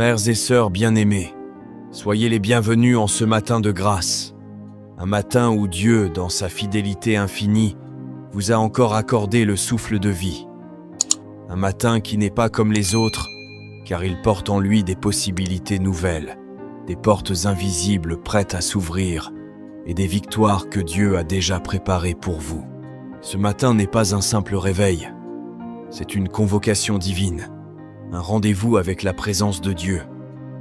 Frères et sœurs bien-aimés, soyez les bienvenus en ce matin de grâce. Un matin où Dieu, dans sa fidélité infinie, vous a encore accordé le souffle de vie. Un matin qui n'est pas comme les autres, car il porte en lui des possibilités nouvelles, des portes invisibles prêtes à s'ouvrir et des victoires que Dieu a déjà préparées pour vous. Ce matin n'est pas un simple réveil, c'est une convocation divine, un rendez-vous avec la présence de Dieu,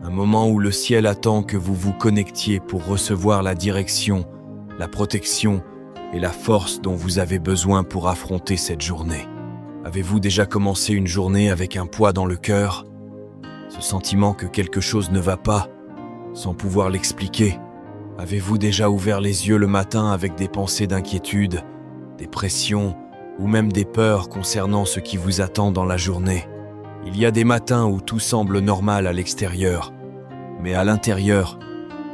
un moment où le ciel attend que vous vous connectiez pour recevoir la direction, la protection et la force dont vous avez besoin pour affronter cette journée. Avez-vous déjà commencé une journée avec un poids dans le cœur? Ce sentiment que quelque chose ne va pas, sans pouvoir l'expliquer? Avez-vous déjà ouvert les yeux le matin avec des pensées d'inquiétude, des pressions ou même des peurs concernant ce qui vous attend dans la journée? Il y a des matins où tout semble normal à l'extérieur, mais à l'intérieur,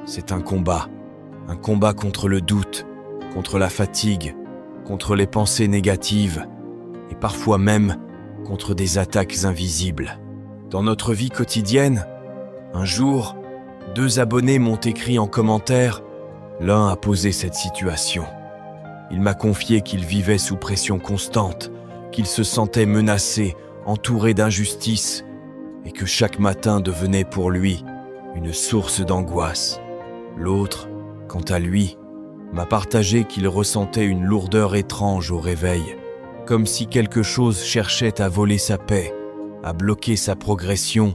c'est un combat contre le doute, contre la fatigue, contre les pensées négatives et parfois même contre des attaques invisibles. Dans notre vie quotidienne, un jour, 2 abonnés m'ont écrit en commentaire. L'un a posé cette situation. Il m'a confié qu'il vivait sous pression constante, qu'il se sentait menacé, entouré d'injustice, et que chaque matin devenait pour lui une source d'angoisse. L'autre, quant à lui, m'a partagé qu'il ressentait une lourdeur étrange au réveil, comme si quelque chose cherchait à voler sa paix, à bloquer sa progression,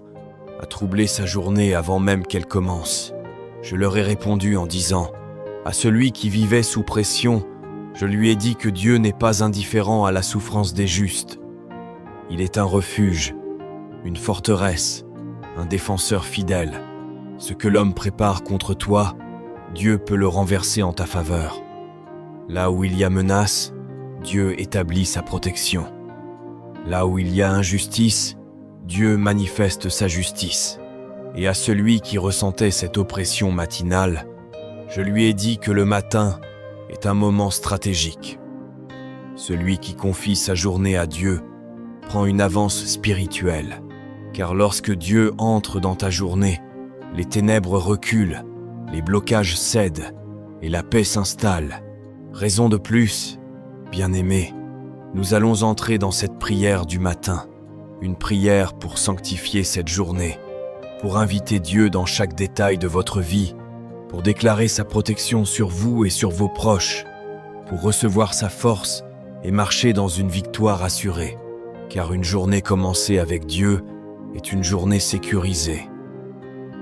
à troubler sa journée avant même qu'elle commence. Je leur ai répondu en disant: à celui qui vivait sous pression, je lui ai dit que Dieu n'est pas indifférent à la souffrance des justes. Il est un refuge, une forteresse, un défenseur fidèle. Ce que l'homme prépare contre toi, Dieu peut le renverser en ta faveur. Là où il y a menace, Dieu établit sa protection. Là où il y a injustice, Dieu manifeste sa justice. Et à celui qui ressentait cette oppression matinale, je lui ai dit que le matin est un moment stratégique. Celui qui confie sa journée à Dieu prend une avance spirituelle, car lorsque Dieu entre dans ta journée, les ténèbres reculent, les blocages cèdent et la paix s'installe. Raison de plus, bien-aimés, nous allons entrer dans cette prière du matin, une prière pour sanctifier cette journée, pour inviter Dieu dans chaque détail de votre vie, pour déclarer sa protection sur vous et sur vos proches, pour recevoir sa force et marcher dans une victoire assurée. Car une journée commencée avec Dieu est une journée sécurisée.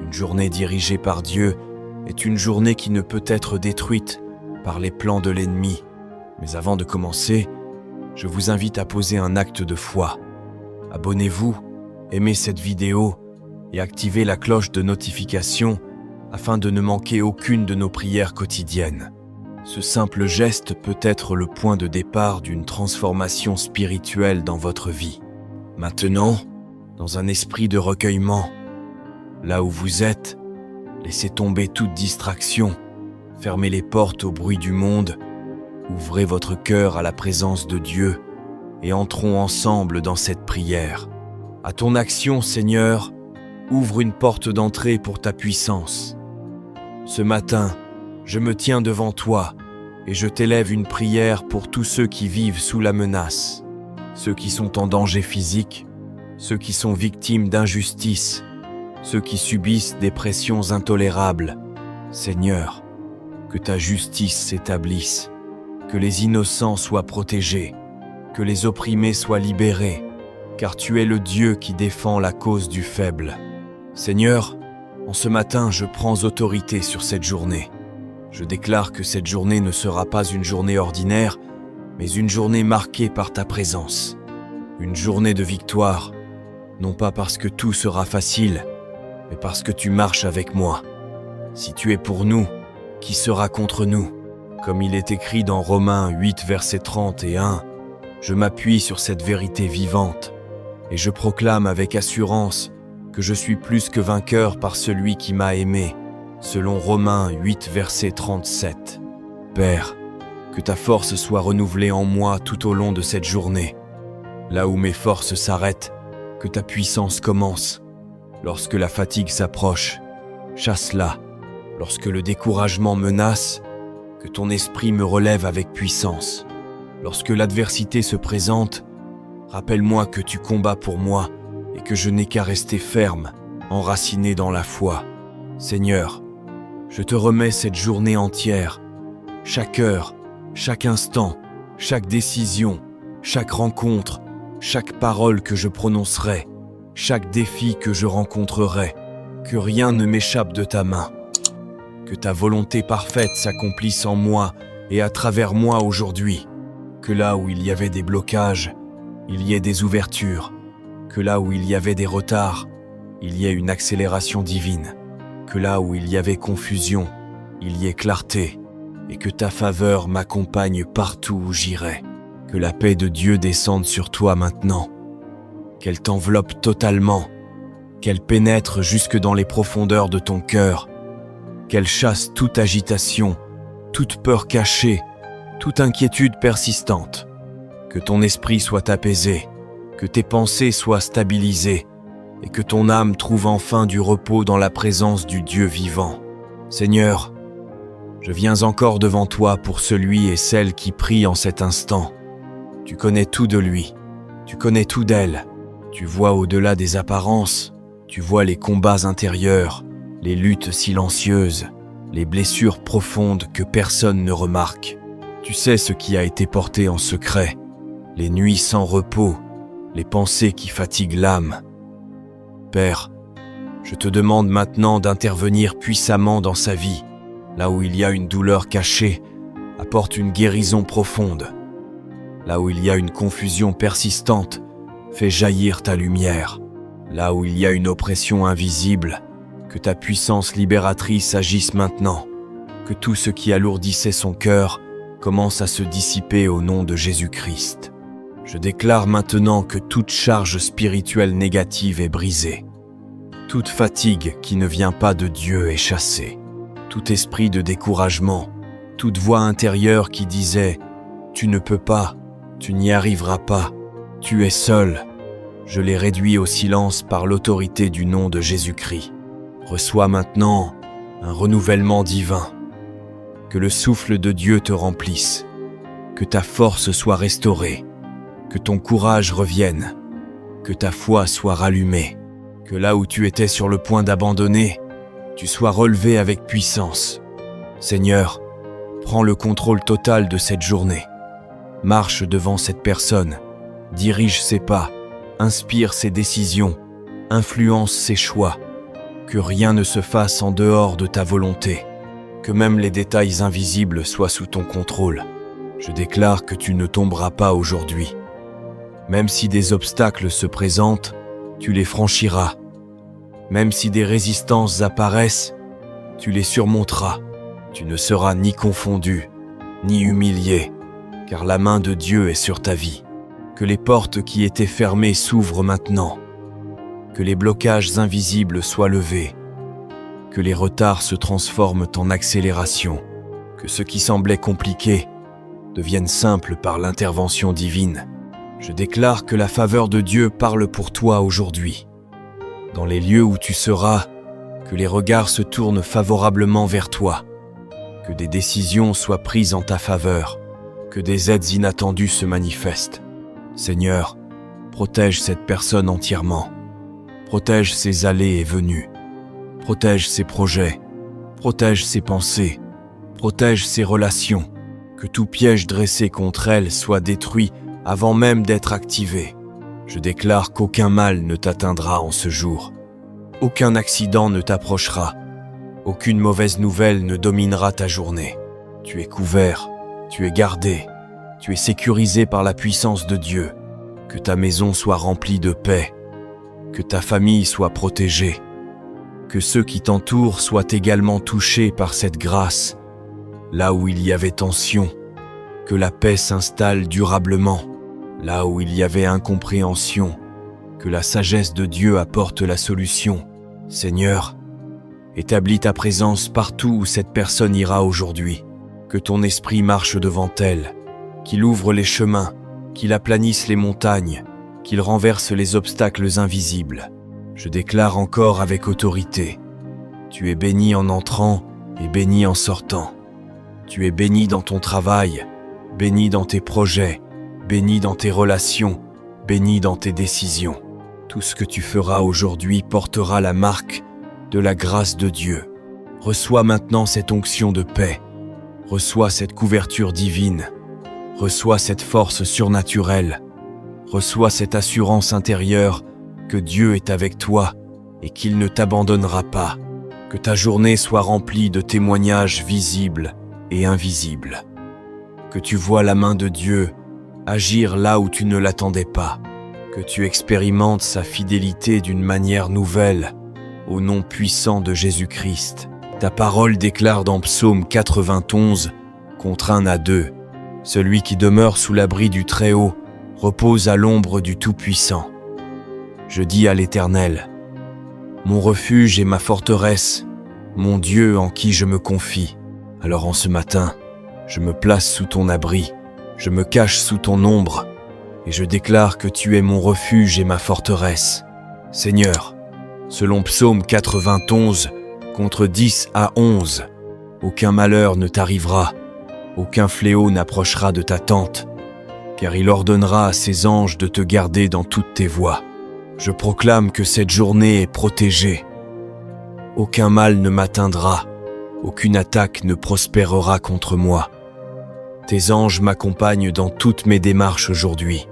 Une journée dirigée par Dieu est une journée qui ne peut être détruite par les plans de l'ennemi. Mais avant de commencer, je vous invite à poser un acte de foi. Abonnez-vous, aimez cette vidéo et activez la cloche de notification afin de ne manquer aucune de nos prières quotidiennes. Ce simple geste peut être le point de départ d'une transformation spirituelle dans votre vie. Maintenant, dans un esprit de recueillement, là où vous êtes, laissez tomber toute distraction, fermez les portes au bruit du monde, ouvrez votre cœur à la présence de Dieu et entrons ensemble dans cette prière. À ton action, Seigneur, ouvre une porte d'entrée pour ta puissance. Ce matin, je me tiens devant toi et je t'élève une prière pour tous ceux qui vivent sous la menace, ceux qui sont en danger physique, ceux qui sont victimes d'injustice, ceux qui subissent des pressions intolérables. Seigneur, que ta justice s'établisse, que les innocents soient protégés, que les opprimés soient libérés, car tu es le Dieu qui défend la cause du faible. Seigneur, en ce matin, je prends autorité sur cette journée. Je déclare que cette journée ne sera pas une journée ordinaire, mais une journée marquée par ta présence. Une journée de victoire, non pas parce que tout sera facile, mais parce que tu marches avec moi. Si tu es pour nous, qui sera contre nous? Comme il est écrit dans Romains 8, verset 31, je m'appuie sur cette vérité vivante et je proclame avec assurance que je suis plus que vainqueur par celui qui m'a aimé, selon Romains 8, verset 37. Père, que ta force soit renouvelée en moi tout au long de cette journée. Là où mes forces s'arrêtent, que ta puissance commence. Lorsque la fatigue s'approche, chasse-la. Lorsque le découragement menace, que ton esprit me relève avec puissance. Lorsque l'adversité se présente, rappelle-moi que tu combats pour moi et que je n'ai qu'à rester ferme, enraciné dans la foi. Seigneur, je te remets cette journée entière, chaque heure, chaque instant, chaque décision, chaque rencontre, chaque parole que je prononcerai, chaque défi que je rencontrerai, que rien ne m'échappe de ta main. Que ta volonté parfaite s'accomplisse en moi et à travers moi aujourd'hui. Que là où il y avait des blocages, il y ait des ouvertures. Que là où il y avait des retards, il y ait une accélération divine. Que là où il y avait confusion, il y ait clarté. Et que ta faveur m'accompagne partout où j'irai. Que la paix de Dieu descende sur toi maintenant. Qu'elle t'enveloppe totalement. Qu'elle pénètre jusque dans les profondeurs de ton cœur. Qu'elle chasse toute agitation, toute peur cachée, toute inquiétude persistante. Que ton esprit soit apaisé, que tes pensées soient stabilisées et que ton âme trouve enfin du repos dans la présence du Dieu vivant. Seigneur, je viens encore devant toi pour celui et celle qui prie en cet instant. Tu connais tout de lui, tu connais tout d'elle, tu vois au-delà des apparences, tu vois les combats intérieurs, les luttes silencieuses, les blessures profondes que personne ne remarque. Tu sais ce qui a été porté en secret, les nuits sans repos, les pensées qui fatiguent l'âme. Père, je te demande maintenant d'intervenir puissamment dans sa vie. Là où il y a une douleur cachée, apporte une guérison profonde. Là où il y a une confusion persistante, fais jaillir ta lumière. Là où il y a une oppression invisible, que ta puissance libératrice agisse maintenant. Que tout ce qui alourdissait son cœur commence à se dissiper au nom de Jésus-Christ. Je déclare maintenant que toute charge spirituelle négative est brisée. Toute fatigue qui ne vient pas de Dieu est chassée. Tout esprit de découragement, toute voix intérieure qui disait « Tu ne peux pas, tu n'y arriveras pas, tu es seul », je les réduis au silence par l'autorité du nom de Jésus-Christ. Reçois maintenant un renouvellement divin. Que le souffle de Dieu te remplisse, que ta force soit restaurée, que ton courage revienne, que ta foi soit rallumée, que là où tu étais sur le point d'abandonner, tu sois relevé avec puissance. Seigneur, prends le contrôle total de cette journée. Marche devant cette personne, dirige ses pas, inspire ses décisions, influence ses choix. Que rien ne se fasse en dehors de ta volonté. Que même les détails invisibles soient sous ton contrôle. Je déclare que tu ne tomberas pas aujourd'hui. Même si des obstacles se présentent, tu les franchiras. Même si des résistances apparaissent, tu les surmonteras. Tu ne seras ni confondu, ni humilié, car la main de Dieu est sur ta vie. Que les portes qui étaient fermées s'ouvrent maintenant. Que les blocages invisibles soient levés. Que les retards se transforment en accélération. Que ce qui semblait compliqué devienne simple par l'intervention divine. Je déclare que la faveur de Dieu parle pour toi aujourd'hui. Dans les lieux où tu seras, que les regards se tournent favorablement vers toi. Que des décisions soient prises en ta faveur. Que des aides inattendues se manifestent. Seigneur, protège cette personne entièrement. Protège ses allées et venues. Protège ses projets. Protège ses pensées. Protège ses relations. Que tout piège dressé contre elle soit détruit avant même d'être activé. Je déclare qu'aucun mal ne t'atteindra en ce jour. Aucun accident ne t'approchera. Aucune mauvaise nouvelle ne dominera ta journée. Tu es couvert, tu es gardé, tu es sécurisé par la puissance de Dieu. Que ta maison soit remplie de paix. Que ta famille soit protégée. Que ceux qui t'entourent soient également touchés par cette grâce. Là où il y avait tension, que la paix s'installe durablement. Là où il y avait incompréhension, que la sagesse de Dieu apporte la solution. Seigneur, établis ta présence partout où cette personne ira aujourd'hui. Que ton esprit marche devant elle, qu'il ouvre les chemins, qu'il aplanisse les montagnes, qu'il renverse les obstacles invisibles. Je déclare encore avec autorité, tu es béni en entrant et béni en sortant. Tu es béni dans ton travail, béni dans tes projets, béni dans tes relations, béni dans tes décisions. Tout ce que tu feras aujourd'hui portera la marque de la grâce de Dieu. Reçois maintenant cette onction de paix. Reçois cette couverture divine. Reçois cette force surnaturelle. Reçois cette assurance intérieure que Dieu est avec toi et qu'il ne t'abandonnera pas. Que ta journée soit remplie de témoignages visibles et invisibles. Que tu vois la main de Dieu agir là où tu ne l'attendais pas. Que tu expérimentes sa fidélité d'une manière nouvelle, au nom puissant de Jésus-Christ. Ta parole déclare dans Psaume 91, contre 1 à 2, « Celui qui demeure sous l'abri du Très-Haut repose à l'ombre du Tout-Puissant. Je dis à l'Éternel, mon refuge et ma forteresse, mon Dieu en qui je me confie. Alors en ce matin, je me place sous ton abri, je me cache sous ton ombre, et je déclare que tu es mon refuge et ma forteresse. Seigneur, selon Psaume 91, contre 10 à 11, aucun malheur ne t'arrivera, aucun fléau n'approchera de ta tente, car il ordonnera à ses anges de te garder dans toutes tes voies. Je proclame que cette journée est protégée. Aucun mal ne m'atteindra, aucune attaque ne prospérera contre moi. Tes anges m'accompagnent dans toutes mes démarches aujourd'hui.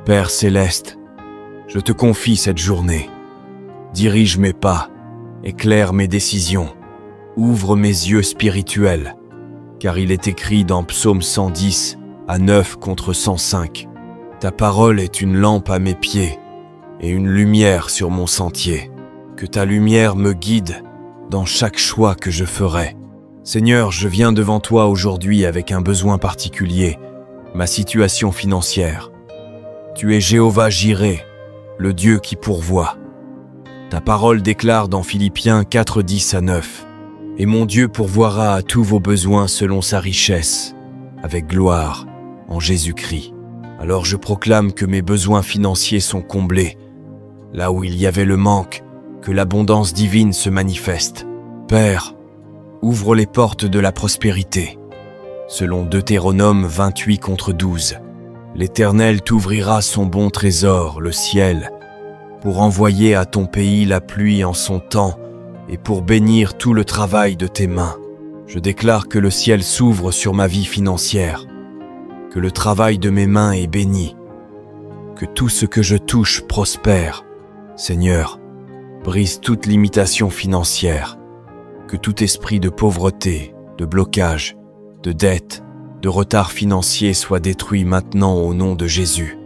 Père céleste, je te confie cette journée. Dirige mes pas, éclaire mes décisions, ouvre mes yeux spirituels, car il est écrit dans Psaume 110 à 9 contre 105. Ta parole est une lampe à mes pieds et une lumière sur mon sentier. Que ta lumière me guide dans chaque choix que je ferai. Seigneur, je viens devant toi aujourd'hui avec un besoin particulier, ma situation financière. Tu es Jéhovah Jireh, le Dieu qui pourvoit. Ta parole déclare dans Philippiens 4, 10 à 9, « Et mon Dieu pourvoira à tous vos besoins selon sa richesse, avec gloire, en Jésus-Christ. » Alors je proclame que mes besoins financiers sont comblés. Là où il y avait le manque, que l'abondance divine se manifeste. Père, ouvre les portes de la prospérité. Selon Deutéronome 28 contre 12, l'Éternel t'ouvrira son bon trésor, le ciel, pour envoyer à ton pays la pluie en son temps et pour bénir tout le travail de tes mains. Je déclare que le ciel s'ouvre sur ma vie financière, que le travail de mes mains est béni, que tout ce que je touche prospère. Seigneur, brise toute limitation financière, que tout esprit de pauvreté, de blocage, de dette, de retard financier soit détruit maintenant au nom de Jésus.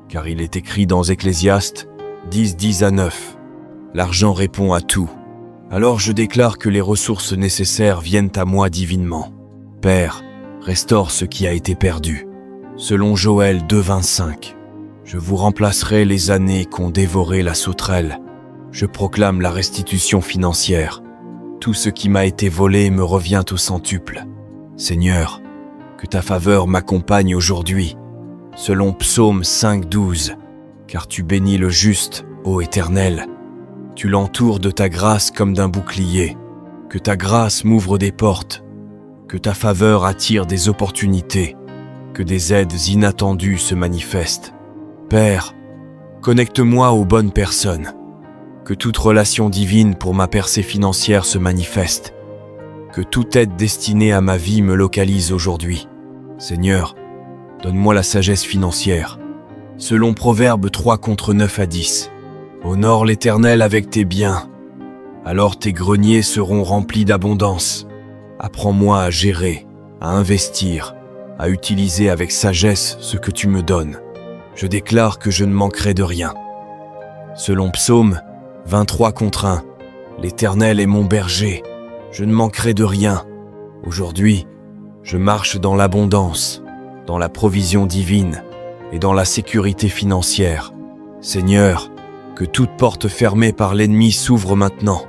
Car il est écrit dans Ecclésiaste 10, 10 à 9, « L'argent répond à tout. Alors je déclare que les ressources nécessaires viennent à moi divinement. Père, restaure ce qui a été perdu. Selon Joël 2, 25, je vous remplacerai les années qu'ont dévoré la sauterelle. Je proclame la restitution financière. Tout ce qui m'a été volé me revient au centuple. Seigneur, que ta faveur m'accompagne aujourd'hui, selon Psaume 5, 12, car tu bénis le juste, ô Éternel. Tu l'entoures de ta grâce comme d'un bouclier. Que ta grâce m'ouvre des portes, que ta faveur attire des opportunités, que des aides inattendues se manifestent. Père, connecte-moi aux bonnes personnes. Que toute relation divine pour ma percée financière se manifeste. Que toute aide destinée à ma vie me localise aujourd'hui. Seigneur, donne-moi la sagesse financière. Selon Proverbe 3 contre 9 à 10. Honore l'Éternel avec tes biens. Alors tes greniers seront remplis d'abondance. Apprends-moi à gérer, à investir, à utiliser avec sagesse ce que tu me donnes. Je déclare que je ne manquerai de rien. Selon Psaume 23 contre 1, l'Éternel est mon berger, je ne manquerai de rien. Aujourd'hui, je marche dans l'abondance, dans la provision divine et dans la sécurité financière. Seigneur, que toute porte fermée par l'ennemi s'ouvre maintenant,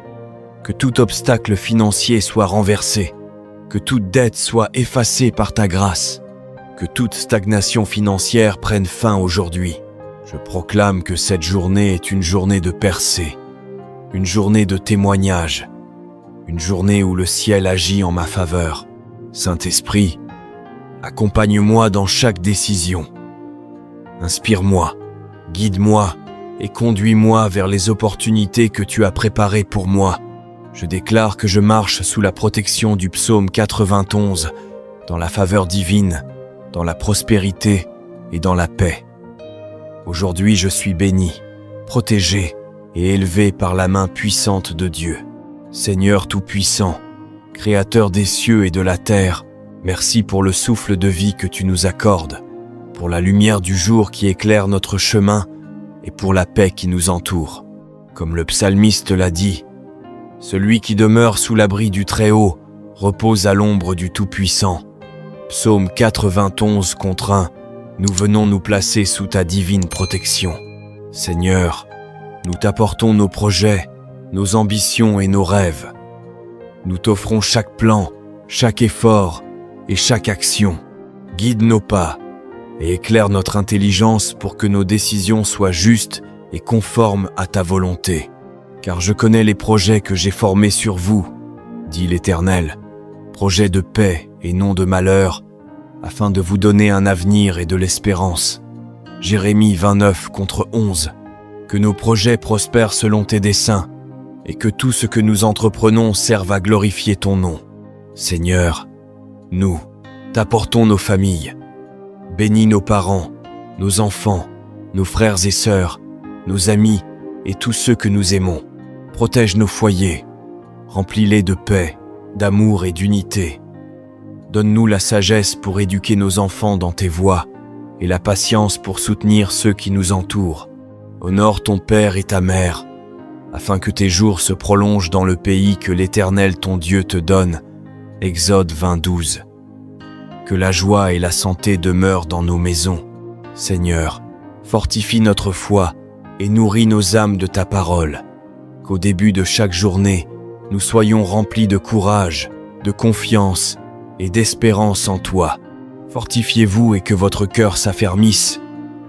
que tout obstacle financier soit renversé, que toute dette soit effacée par ta grâce, que toute stagnation financière prenne fin aujourd'hui. Je proclame que cette journée est une journée de percée, une journée de témoignage, une journée où le ciel agit en ma faveur. Saint-Esprit, accompagne-moi dans chaque décision. Inspire-moi, guide-moi et conduis-moi vers les opportunités que tu as préparées pour moi. Je déclare que je marche sous la protection du psaume 91, dans la faveur divine, dans la prospérité et dans la paix. Aujourd'hui, je suis béni, protégé et élevé par la main puissante de Dieu. Seigneur Tout-Puissant, Créateur des cieux et de la terre, merci pour le souffle de vie que tu nous accordes, pour la lumière du jour qui éclaire notre chemin et pour la paix qui nous entoure. Comme le psalmiste l'a dit, « Celui qui demeure sous l'abri du Très-Haut repose à l'ombre du Tout-Puissant. » Psaume 91 contre 1, nous venons nous placer sous ta divine protection. Seigneur, nous t'apportons nos projets, nos ambitions et nos rêves. Nous t'offrons chaque plan, chaque effort et chaque action. Guide nos pas et éclaire notre intelligence pour que nos décisions soient justes et conformes à ta volonté. Car je connais les projets que j'ai formés sur vous, dit l'Éternel, projets de paix et non de malheur, afin de vous donner un avenir et de l'espérance. Jérémie 29 contre 11. Que nos projets prospèrent selon tes desseins, et que tout ce que nous entreprenons serve à glorifier ton nom. Seigneur, nous t'apportons nos familles. Bénis nos parents, nos enfants, nos frères et sœurs, nos amis et tous ceux que nous aimons. Protège nos foyers, remplis-les de paix, d'amour et d'unité. Donne-nous la sagesse pour éduquer nos enfants dans tes voies et la patience pour soutenir ceux qui nous entourent. Honore ton père et ta mère, afin que tes jours se prolongent dans le pays que l'Éternel ton Dieu te donne. Exode 20:12. Que la joie et la santé demeurent dans nos maisons. Seigneur, fortifie notre foi et nourris nos âmes de ta parole. Qu'au début de chaque journée, nous soyons remplis de courage, de confiance et d'espérance en toi. Fortifiez-vous et que votre cœur s'affermisse,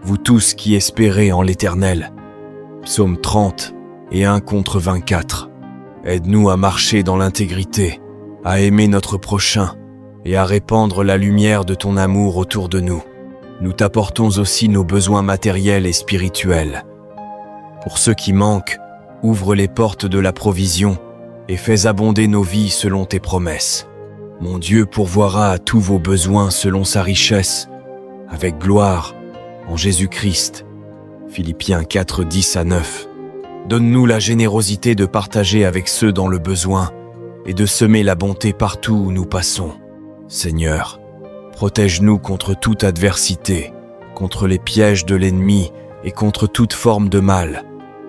vous tous qui espérez en l'Éternel. Psaume 30 et 1 contre 24. Aide-nous à marcher dans l'intégrité, à aimer notre prochain et à répandre la lumière de ton amour autour de nous. Nous t'apportons aussi nos besoins matériels et spirituels. Pour ceux qui manquent, ouvre les portes de la provision et fais abonder nos vies selon tes promesses. Mon Dieu pourvoira à tous vos besoins selon sa richesse, avec gloire, en Jésus-Christ. Philippiens 4, 10-9. Donne-nous la générosité de partager avec ceux dans le besoin et de semer la bonté partout où nous passons. Seigneur, protège-nous contre toute adversité, contre les pièges de l'ennemi et contre toute forme de mal.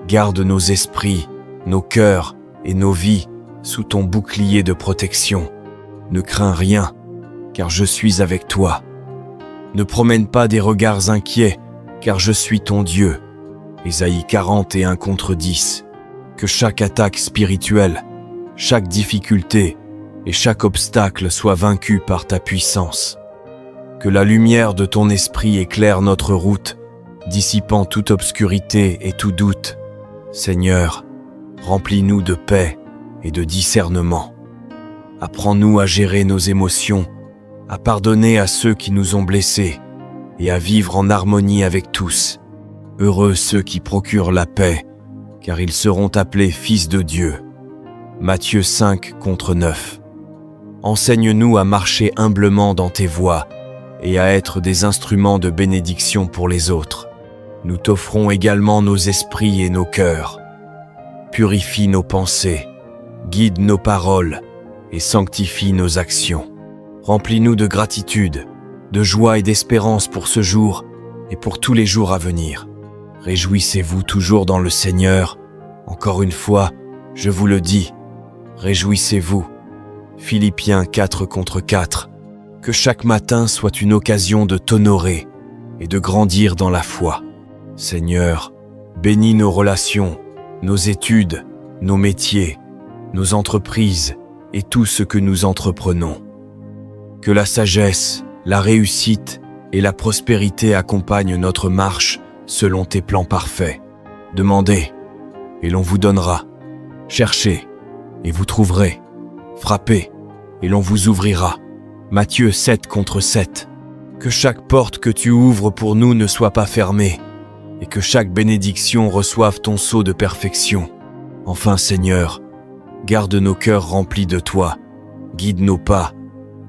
Garde nos esprits, nos cœurs et nos vies sous ton bouclier de protection. Ne crains rien, car je suis avec toi. Ne promène pas des regards inquiets, car je suis ton Dieu. Ésaïe 41 contre 10. Que chaque attaque spirituelle, chaque difficulté et chaque obstacle soit vaincu par ta puissance. Que la lumière de ton esprit éclaire notre route, dissipant toute obscurité et tout doute. Seigneur, remplis-nous de paix et de discernement. Apprends-nous à gérer nos émotions, à pardonner à ceux qui nous ont blessés et à vivre en harmonie avec tous. Heureux ceux qui procurent la paix, car ils seront appelés fils de Dieu. Matthieu 5 contre 9. Enseigne-nous à marcher humblement dans tes voies et à être des instruments de bénédiction pour les autres. Nous t'offrons également nos esprits et nos cœurs. Purifie nos pensées, guide nos paroles et sanctifie nos actions. Remplis-nous de gratitude, de joie et d'espérance pour ce jour et pour tous les jours à venir. Réjouissez-vous toujours dans le Seigneur. Encore une fois, je vous le dis, réjouissez-vous. Philippiens 4 contre 4. Que chaque matin soit une occasion de t'honorer et de grandir dans la foi. Seigneur, bénis nos relations, nos études, nos métiers, nos entreprises et tout ce que nous entreprenons. Que la sagesse, la réussite et la prospérité accompagnent notre marche selon tes plans parfaits. Demandez, et l'on vous donnera. Cherchez, et vous trouverez. Frappez, et l'on vous ouvrira. Matthieu 7:7. Que chaque porte que tu ouvres pour nous ne soit pas fermée, et que chaque bénédiction reçoive ton sceau de perfection. Enfin, Seigneur, garde nos cœurs remplis de toi, guide nos pas,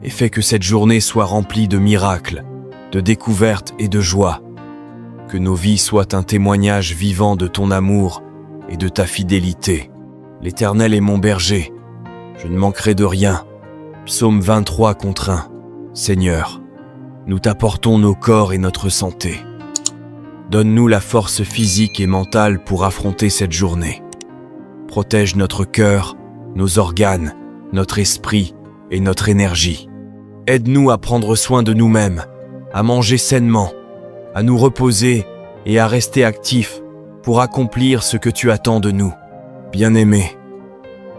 et fais que cette journée soit remplie de miracles, de découvertes et de joie. Que nos vies soient un témoignage vivant de ton amour et de ta fidélité. L'Éternel est mon berger, je ne manquerai de rien. Psaume 23:1. Seigneur, nous t'apportons nos corps et notre santé. Donne-nous la force physique et mentale pour affronter cette journée. Protège notre cœur, nos organes, notre esprit et notre énergie. Aide-nous à prendre soin de nous-mêmes, à manger sainement, à nous reposer et à rester actifs pour accomplir ce que tu attends de nous. Bien-aimé,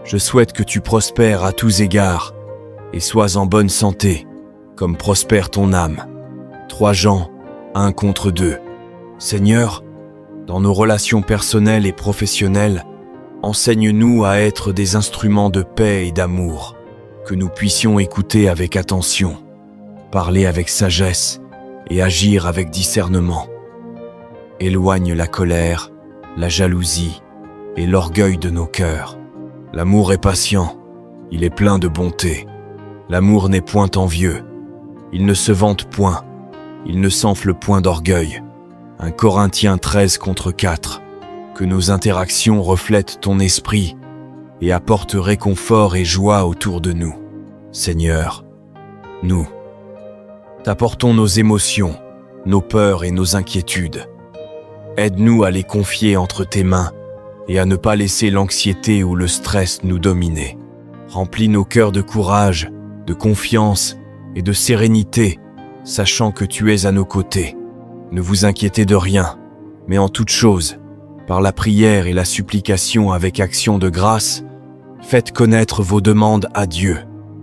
je souhaite que tu prospères à tous égards et sois en bonne santé, comme prospère ton âme. 3 Jean 1:2. Seigneur, dans nos relations personnelles et professionnelles, enseigne-nous à être des instruments de paix et d'amour, que nous puissions écouter avec attention, parler avec sagesse et agir avec discernement. Éloigne la colère, la jalousie et l'orgueil de nos cœurs. L'amour est patient, il est plein de bonté. L'amour n'est point envieux, il ne se vante point, il ne s'enfle point d'orgueil. 1 Corinthiens 13:4. Que nos interactions reflètent ton esprit et apportent réconfort et joie autour de nous. Seigneur, nous t'apportons nos émotions, nos peurs et nos inquiétudes. Aide-nous à les confier entre tes mains et à ne pas laisser l'anxiété ou le stress nous dominer. Remplis nos cœurs de courage, de confiance et de sérénité, sachant que tu es à nos côtés. Ne vous inquiétez de rien, mais en toute chose, par la prière et la supplication avec action de grâce, faites connaître vos demandes à Dieu.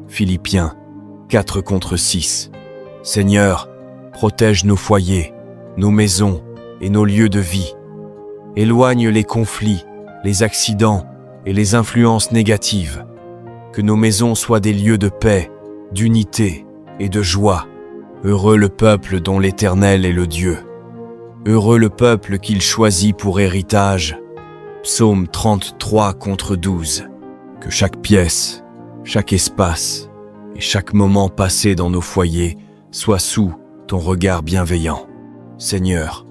Philippiens 4:6. Seigneur, protège nos foyers, nos maisons et nos lieux de vie. Éloigne les conflits, les accidents et les influences négatives. Que nos maisons soient des lieux de paix, d'unité et de joie. Heureux le peuple dont l'Éternel est le Dieu. Heureux le peuple qu'il choisit pour héritage. Psaume 33:12. Que chaque pièce, chaque espace et chaque moment passé dans nos foyers soit sous ton regard bienveillant. Seigneur,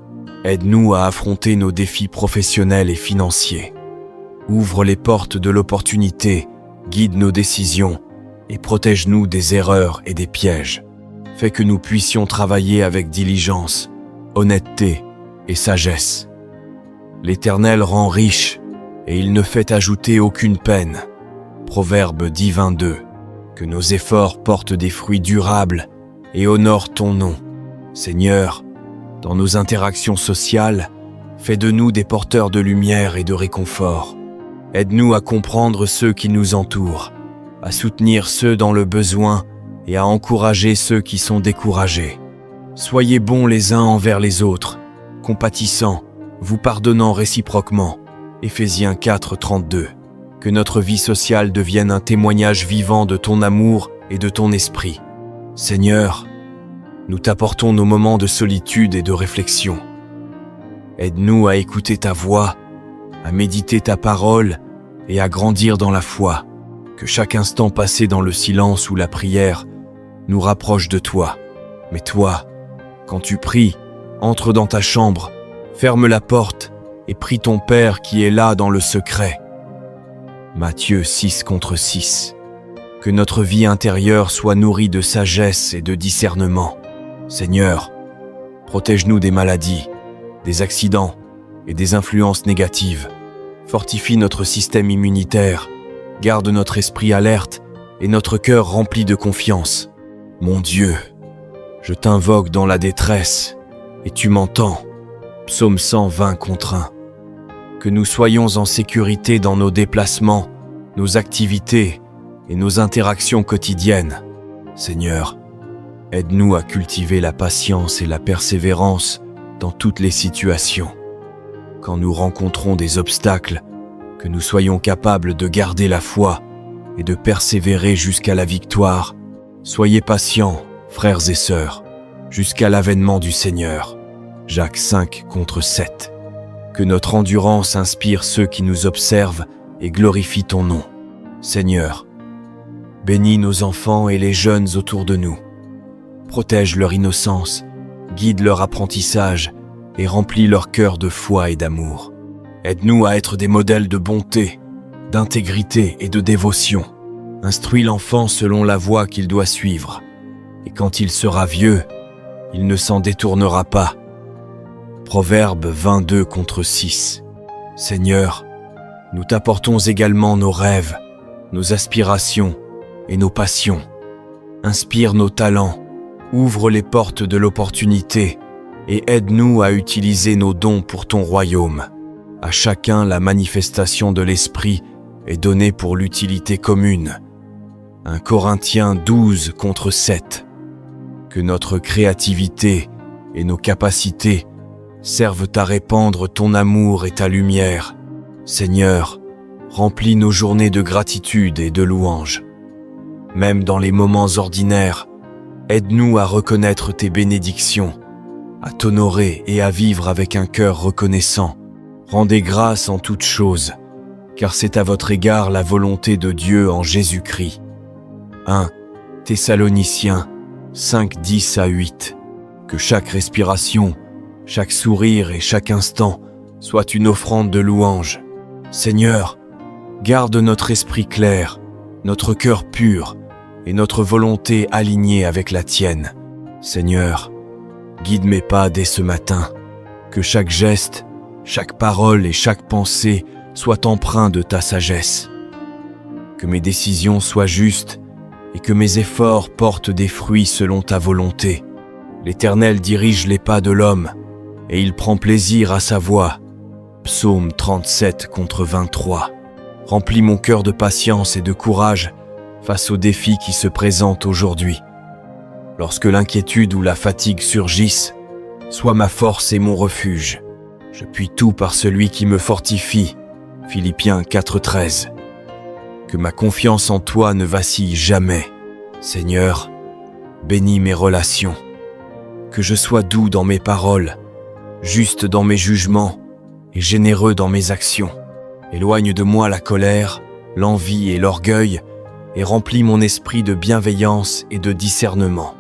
aide-nous à affronter nos défis professionnels et financiers. Ouvre les portes de l'opportunité, guide nos décisions et protège-nous des erreurs et des pièges. Fais que nous puissions travailler avec diligence, honnêteté et sagesse. L'Éternel rend riche et il ne fait ajouter aucune peine. Proverbe 10:22. Que nos efforts portent des fruits durables et honorent ton nom. Seigneur, dans nos interactions sociales, fais de nous des porteurs de lumière et de réconfort. Aide-nous à comprendre ceux qui nous entourent, à soutenir ceux dans le besoin et à encourager ceux qui sont découragés. Soyez bons les uns envers les autres, compatissants, vous pardonnant réciproquement. Éphésiens 4:32. Que notre vie sociale devienne un témoignage vivant de ton amour et de ton esprit. Seigneur, nous t'apportons nos moments de solitude et de réflexion. Aide-nous à écouter ta voix, à méditer ta parole et à grandir dans la foi. Que chaque instant passé dans le silence ou la prière nous rapproche de toi. Mais toi, quand tu pries, entre dans ta chambre, ferme la porte et prie ton Père qui est là dans le secret. Matthieu 6:6. Que notre vie intérieure soit nourrie de sagesse et de discernement. Seigneur, protège-nous des maladies, des accidents et des influences négatives. Fortifie notre système immunitaire, garde notre esprit alerte et notre cœur rempli de confiance. Mon Dieu, je t'invoque dans la détresse et tu m'entends. Psaume 120:1. Que nous soyons en sécurité dans nos déplacements, nos activités et nos interactions quotidiennes. Seigneur, aide-nous à cultiver la patience et la persévérance dans toutes les situations. Quand nous rencontrons des obstacles, que nous soyons capables de garder la foi et de persévérer jusqu'à la victoire. Soyez patients, frères et sœurs, jusqu'à l'avènement du Seigneur. Jacques 5:7. Que notre endurance inspire ceux qui nous observent et glorifie ton nom. Seigneur, bénis nos enfants et les jeunes autour de nous. Protège leur innocence, guide leur apprentissage et remplis leur cœur de foi et d'amour. Aide-nous à être des modèles de bonté, d'intégrité et de dévotion. Instruis l'enfant selon la voie qu'il doit suivre, et quand il sera vieux, il ne s'en détournera pas. Proverbe 22:6. Seigneur, nous t'apportons également nos rêves, nos aspirations et nos passions. Inspire nos talents, ouvre les portes de l'opportunité et aide-nous à utiliser nos dons pour ton royaume. À chacun, la manifestation de l'Esprit est donnée pour l'utilité commune. 1 Corinthiens 12:7. Que notre créativité et nos capacités servent à répandre ton amour et ta lumière. Seigneur, remplis nos journées de gratitude et de louange. Même dans les moments ordinaires, aide-nous à reconnaître tes bénédictions, à t'honorer et à vivre avec un cœur reconnaissant. Rendez grâce en toutes choses, car c'est à votre égard la volonté de Dieu en Jésus-Christ. 1 Thessaloniciens 5:10-8. Que chaque respiration, chaque sourire et chaque instant soit une offrande de louange. Seigneur, garde notre esprit clair, notre cœur pur et notre volonté alignée avec la tienne. Seigneur, guide mes pas dès ce matin, que chaque geste, chaque parole et chaque pensée soient empreints de ta sagesse. Que mes décisions soient justes et que mes efforts portent des fruits selon ta volonté. L'Éternel dirige les pas de l'homme et il prend plaisir à sa voie. Psaume 37:23. Remplis mon cœur de patience et de courage face aux défis qui se présentent aujourd'hui. Lorsque l'inquiétude ou la fatigue surgissent, sois ma force et mon refuge. Je puis tout par celui qui me fortifie. Philippiens 4:13. Que ma confiance en toi ne vacille jamais. Seigneur, bénis mes relations. Que je sois doux dans mes paroles, juste dans mes jugements et généreux dans mes actions. Éloigne de moi la colère, l'envie et l'orgueil et remplis mon esprit de bienveillance et de discernement.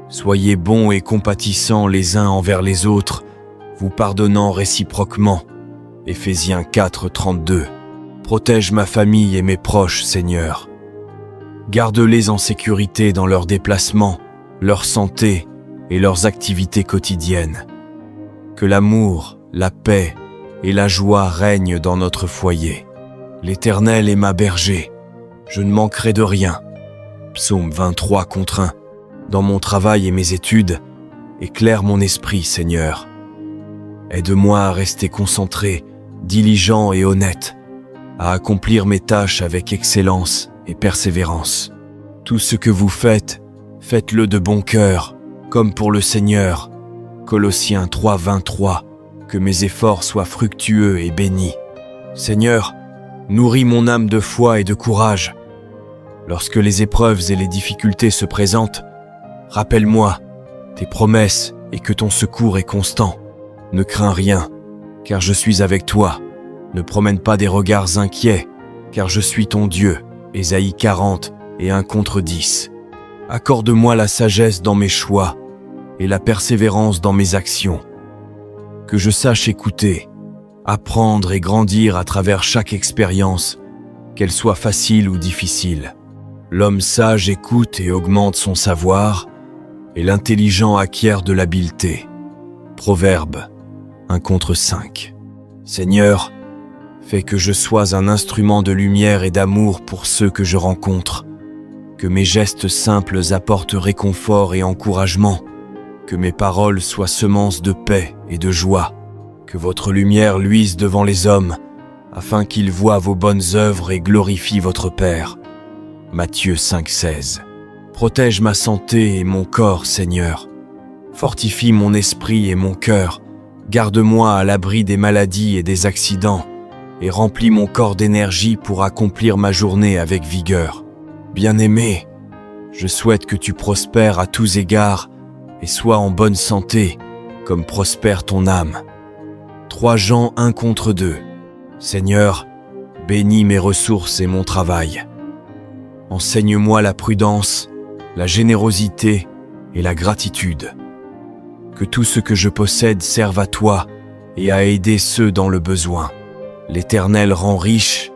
Soyez bons et compatissants les uns envers les autres, vous pardonnant réciproquement. Éphésiens 4:32. Protège ma famille et mes proches, Seigneur. Garde-les en sécurité dans leurs déplacements, leur santé et leurs activités quotidiennes. Que l'amour, la paix et la joie règnent dans notre foyer. L'Éternel est ma berger, je ne manquerai de rien. Psaume 23:1. Dans mon travail et mes études, éclaire mon esprit, Seigneur. Aide-moi à rester concentré, diligent et honnête, à accomplir mes tâches avec excellence et persévérance. Tout ce que vous faites, faites-le de bon cœur, comme pour le Seigneur. Colossiens 3:23. Que mes efforts soient fructueux et bénis. Seigneur, nourris mon âme de foi et de courage. Lorsque les épreuves et les difficultés se présentent, rappelle-moi tes promesses et que ton secours est constant. Ne crains rien, car je suis avec toi. Ne promène pas des regards inquiets, car je suis ton Dieu. Ésaïe 40:1-10. Accorde-moi la sagesse dans mes choix et la persévérance dans mes actions. Que je sache écouter, apprendre et grandir à travers chaque expérience, qu'elle soit facile ou difficile. L'homme sage écoute et augmente son savoir, et l'intelligent acquiert de l'habileté. Proverbe 1:5. Seigneur, fais que je sois un instrument de lumière et d'amour pour ceux que je rencontre, que mes gestes simples apportent réconfort et encouragement, que mes paroles soient semences de paix et de joie, que votre lumière luise devant les hommes, afin qu'ils voient vos bonnes œuvres et glorifient votre Père. Matthieu 5:16. Protège ma santé et mon corps, Seigneur. Fortifie mon esprit et mon cœur. Garde-moi à l'abri des maladies et des accidents, et remplis mon corps d'énergie pour accomplir ma journée avec vigueur. Bien-aimé, je souhaite que tu prospères à tous égards et sois en bonne santé, comme prospère ton âme. 3 Jean 1 contre 2. Seigneur, bénis mes ressources et mon travail. Enseigne-moi la prudence, la générosité et la gratitude. Que tout ce que je possède serve à toi et à aider ceux dans le besoin. L'Éternel rend riche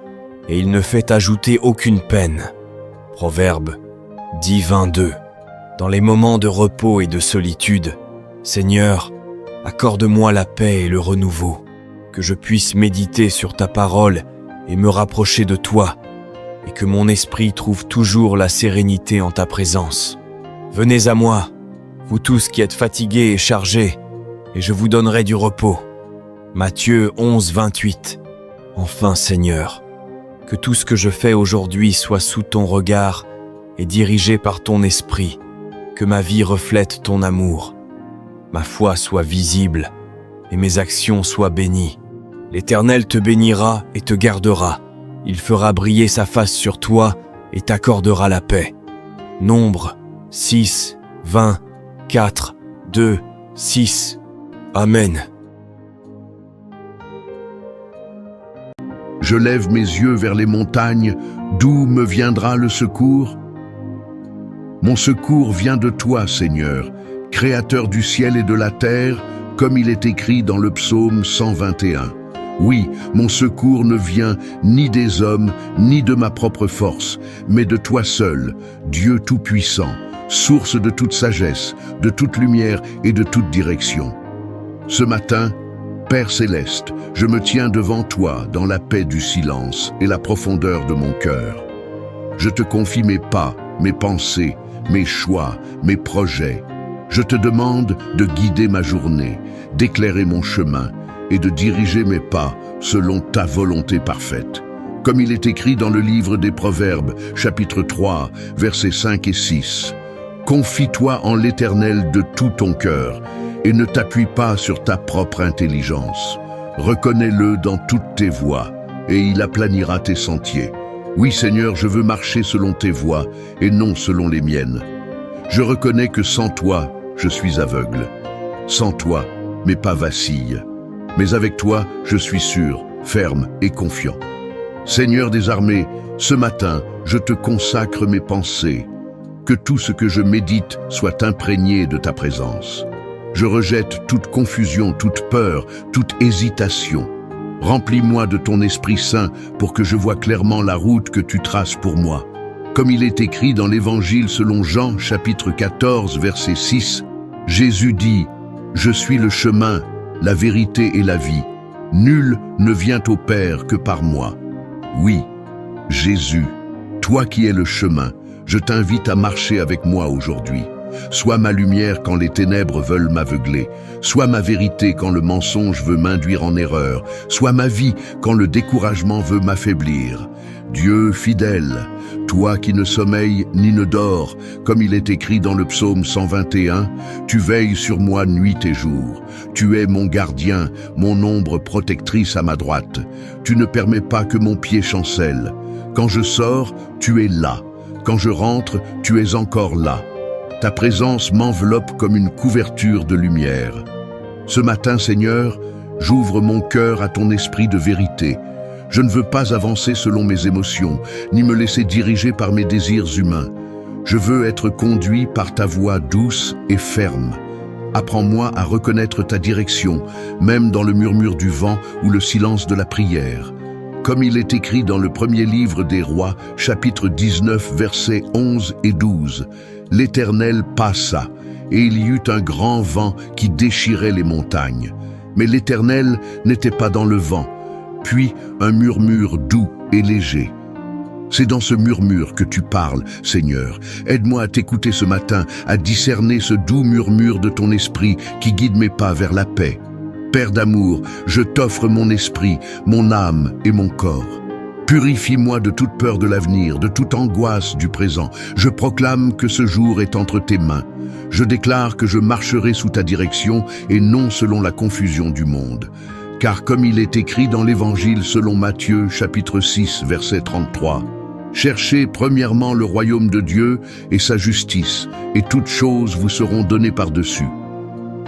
et il ne fait ajouter aucune peine. Proverbe 10:22. Dans les moments de repos et de solitude, Seigneur, accorde-moi la paix et le renouveau, que je puisse méditer sur ta parole et me rapprocher de toi, et que mon esprit trouve toujours la sérénité en ta présence. Venez à moi, vous tous qui êtes fatigués et chargés, et je vous donnerai du repos. Matthieu 11:28. Enfin, Seigneur, que tout ce que je fais aujourd'hui soit sous ton regard et dirigé par ton esprit, que ma vie reflète ton amour. Ma foi soit visible et mes actions soient bénies. L'Éternel te bénira et te gardera. Il fera briller sa face sur toi et t'accordera la paix. Nombre 6, 20, 4, 2, 6. Amen. Je lève mes yeux vers les montagnes, d'où me viendra le secours? Mon secours vient de toi, Seigneur, Créateur du ciel et de la terre, comme il est écrit dans le psaume 121. Oui, mon secours ne vient ni des hommes, ni de ma propre force, mais de toi seul, Dieu Tout-Puissant, source de toute sagesse, de toute lumière et de toute direction. Ce matin, Père céleste, je me tiens devant toi dans la paix du silence et la profondeur de mon cœur. Je te confie mes pas, mes pensées, mes choix, mes projets. Je te demande de guider ma journée, d'éclairer mon chemin et de diriger mes pas selon ta volonté parfaite. Comme il est écrit dans le livre des Proverbes, chapitre 3, versets 5 et 6. Confie-toi en l'Éternel de tout ton cœur et ne t'appuie pas sur ta propre intelligence. Reconnais-le dans toutes tes voies et il aplanira tes sentiers. Oui, Seigneur, je veux marcher selon tes voies et non selon les miennes. Je reconnais que sans toi, je suis aveugle. Sans toi, mes pas vacillent. Mais avec toi, je suis sûr, ferme et confiant. Seigneur des armées, ce matin, je te consacre mes pensées. Que tout ce que je médite soit imprégné de ta présence. Je rejette toute confusion, toute peur, toute hésitation. Remplis-moi de ton Esprit Saint pour que je voie clairement la route que tu traces pour moi. Comme il est écrit dans l'Évangile selon Jean, chapitre 14, verset 6, Jésus dit « Je suis le chemin, la vérité et la vie. Nul ne vient au Père que par moi. » Oui, Jésus, toi qui es le chemin, je t'invite à marcher avec moi aujourd'hui. Sois ma lumière quand les ténèbres veulent m'aveugler. Sois ma vérité quand le mensonge veut m'induire en erreur. Sois ma vie quand le découragement veut m'affaiblir. Dieu fidèle, toi qui ne sommeilles ni ne dors, comme il est écrit dans le psaume 121, tu veilles sur moi nuit et jour. Tu es mon gardien, mon ombre protectrice à ma droite. Tu ne permets pas que mon pied chancelle. Quand je sors, tu es là. Quand je rentre, tu es encore là. Ta présence m'enveloppe comme une couverture de lumière. Ce matin, Seigneur, j'ouvre mon cœur à ton esprit de vérité. Je ne veux pas avancer selon mes émotions, ni me laisser diriger par mes désirs humains. Je veux être conduit par ta voix douce et ferme. Apprends-moi à reconnaître ta direction, même dans le murmure du vent ou le silence de la prière. Comme il est écrit dans le premier livre des Rois, chapitre 19, versets 11 et 12, l'Éternel passa, et il y eut un grand vent qui déchirait les montagnes. Mais l'Éternel n'était pas dans le vent, puis un murmure doux et léger. C'est dans ce murmure que tu parles, Seigneur. Aide-moi à t'écouter ce matin, à discerner ce doux murmure de ton esprit qui guide mes pas vers la paix. Père d'amour, je t'offre mon esprit, mon âme et mon corps. Purifie-moi de toute peur de l'avenir, de toute angoisse du présent. Je proclame que ce jour est entre tes mains. Je déclare que je marcherai sous ta direction et non selon la confusion du monde. Car comme il est écrit dans l'Évangile selon Matthieu, chapitre 6, verset 33, « Cherchez premièrement le royaume de Dieu et sa justice, et toutes choses vous seront données par-dessus. »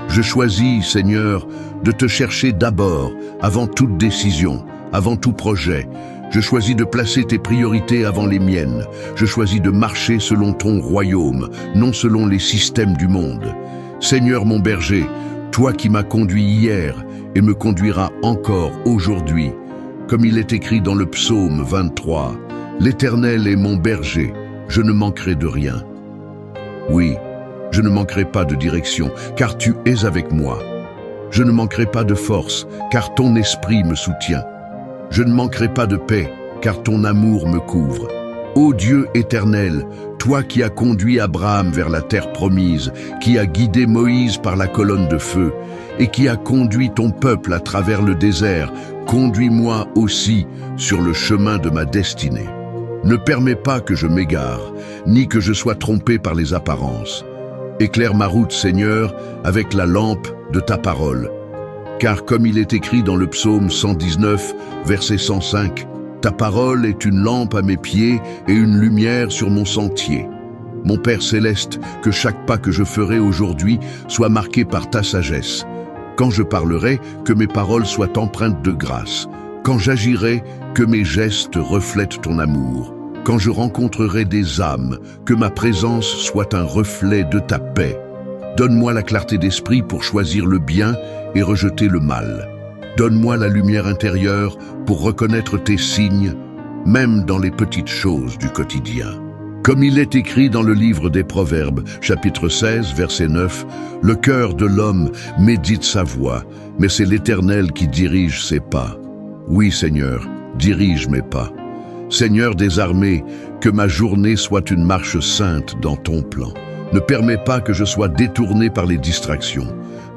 Je choisis, Seigneur, de te chercher d'abord, avant toute décision, avant tout projet. Je choisis de placer tes priorités avant les miennes. Je choisis de marcher selon ton royaume, non selon les systèmes du monde. Seigneur mon berger, toi qui m'as conduit hier et me conduiras encore aujourd'hui, comme il est écrit dans le psaume 23, « L'Éternel est mon berger, je ne manquerai de rien. » Oui, je ne manquerai pas de direction, car tu es avec moi. Je ne manquerai pas de force, car ton esprit me soutient. Je ne manquerai pas de paix, car ton amour me couvre. Ô Dieu éternel, toi qui as conduit Abraham vers la terre promise, qui as guidé Moïse par la colonne de feu, et qui as conduit ton peuple à travers le désert, conduis-moi aussi sur le chemin de ma destinée. Ne permets pas que je m'égare, ni que je sois trompé par les apparences. Éclaire ma route, Seigneur, avec la lampe de ta parole. Car comme il est écrit dans le psaume 119, verset 105, « Ta parole est une lampe à mes pieds et une lumière sur mon sentier. » Mon Père céleste, que chaque pas que je ferai aujourd'hui soit marqué par ta sagesse. Quand je parlerai, que mes paroles soient empreintes de grâce. Quand j'agirai, que mes gestes reflètent ton amour. Quand je rencontrerai des âmes, que ma présence soit un reflet de ta paix. Donne-moi la clarté d'esprit pour choisir le bien et rejeter le mal. Donne-moi la lumière intérieure pour reconnaître tes signes, même dans les petites choses du quotidien. Comme il est écrit dans le livre des Proverbes, chapitre 16, verset 9, « Le cœur de l'homme médite sa voie, mais c'est l'Éternel qui dirige ses pas. » Oui, Seigneur, dirige mes pas. Seigneur des armées, que ma journée soit une marche sainte dans ton plan. Ne permets pas que je sois détourné par les distractions.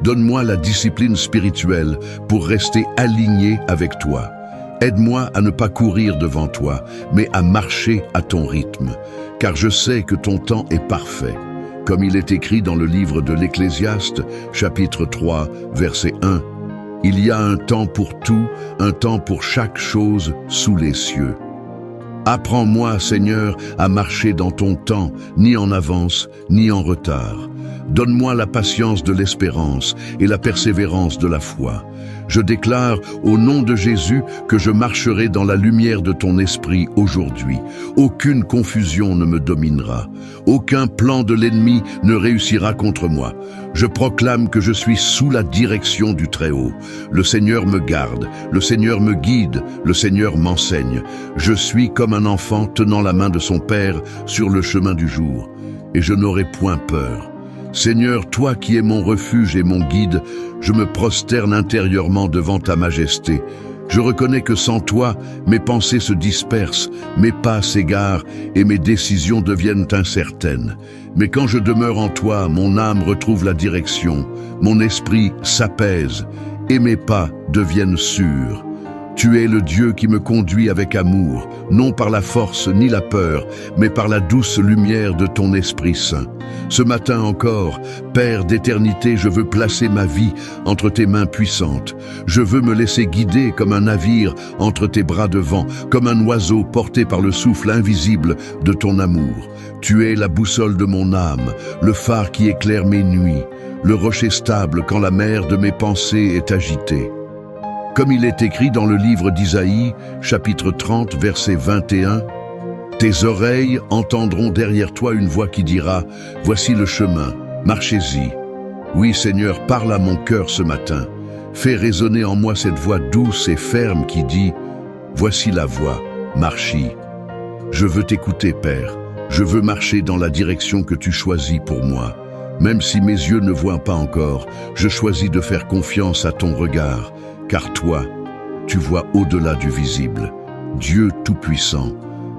Donne-moi la discipline spirituelle pour rester aligné avec toi. Aide-moi à ne pas courir devant toi, mais à marcher à ton rythme, car je sais que ton temps est parfait. Comme il est écrit dans le livre de l'Ecclésiaste, chapitre 3, verset 1, « Il y a un temps pour tout, un temps pour chaque chose sous les cieux. » Apprends-moi, Seigneur, à marcher dans ton temps, ni en avance, ni en retard. Donne-moi la patience de l'espérance et la persévérance de la foi. Je déclare au nom de Jésus que je marcherai dans la lumière de ton esprit aujourd'hui. Aucune confusion ne me dominera. Aucun plan de l'ennemi ne réussira contre moi. Je proclame que je suis sous la direction du Très-Haut. Le Seigneur me garde, le Seigneur me guide, le Seigneur m'enseigne. Je suis comme un enfant tenant la main de son Père sur le chemin du jour, et je n'aurai point peur. Seigneur, toi qui es mon refuge et mon guide, je me prosterne intérieurement devant ta majesté. Je reconnais que sans toi, mes pensées se dispersent, mes pas s'égarent et mes décisions deviennent incertaines. Mais quand je demeure en toi, mon âme retrouve la direction, mon esprit s'apaise et mes pas deviennent sûrs. Tu es le Dieu qui me conduit avec amour, non par la force ni la peur, mais par la douce lumière de ton Esprit Saint. Ce matin encore, Père d'éternité, je veux placer ma vie entre tes mains puissantes. Je veux me laisser guider comme un navire entre tes bras de vent, comme un oiseau porté par le souffle invisible de ton amour. Tu es la boussole de mon âme, le phare qui éclaire mes nuits, le rocher stable quand la mer de mes pensées est agitée. Comme il est écrit dans le livre d'Isaïe, chapitre 30, verset 21, « Tes oreilles entendront derrière toi une voix qui dira, « Voici le chemin, marchez-y. » Oui, Seigneur, parle à mon cœur ce matin. Fais résonner en moi cette voix douce et ferme qui dit, « Voici la voie, marche-y. » Je veux t'écouter, Père. Je veux marcher dans la direction que tu choisis pour moi. Même si mes yeux ne voient pas encore, je choisis de faire confiance à ton regard. Car toi, tu vois au-delà du visible. Dieu Tout-Puissant,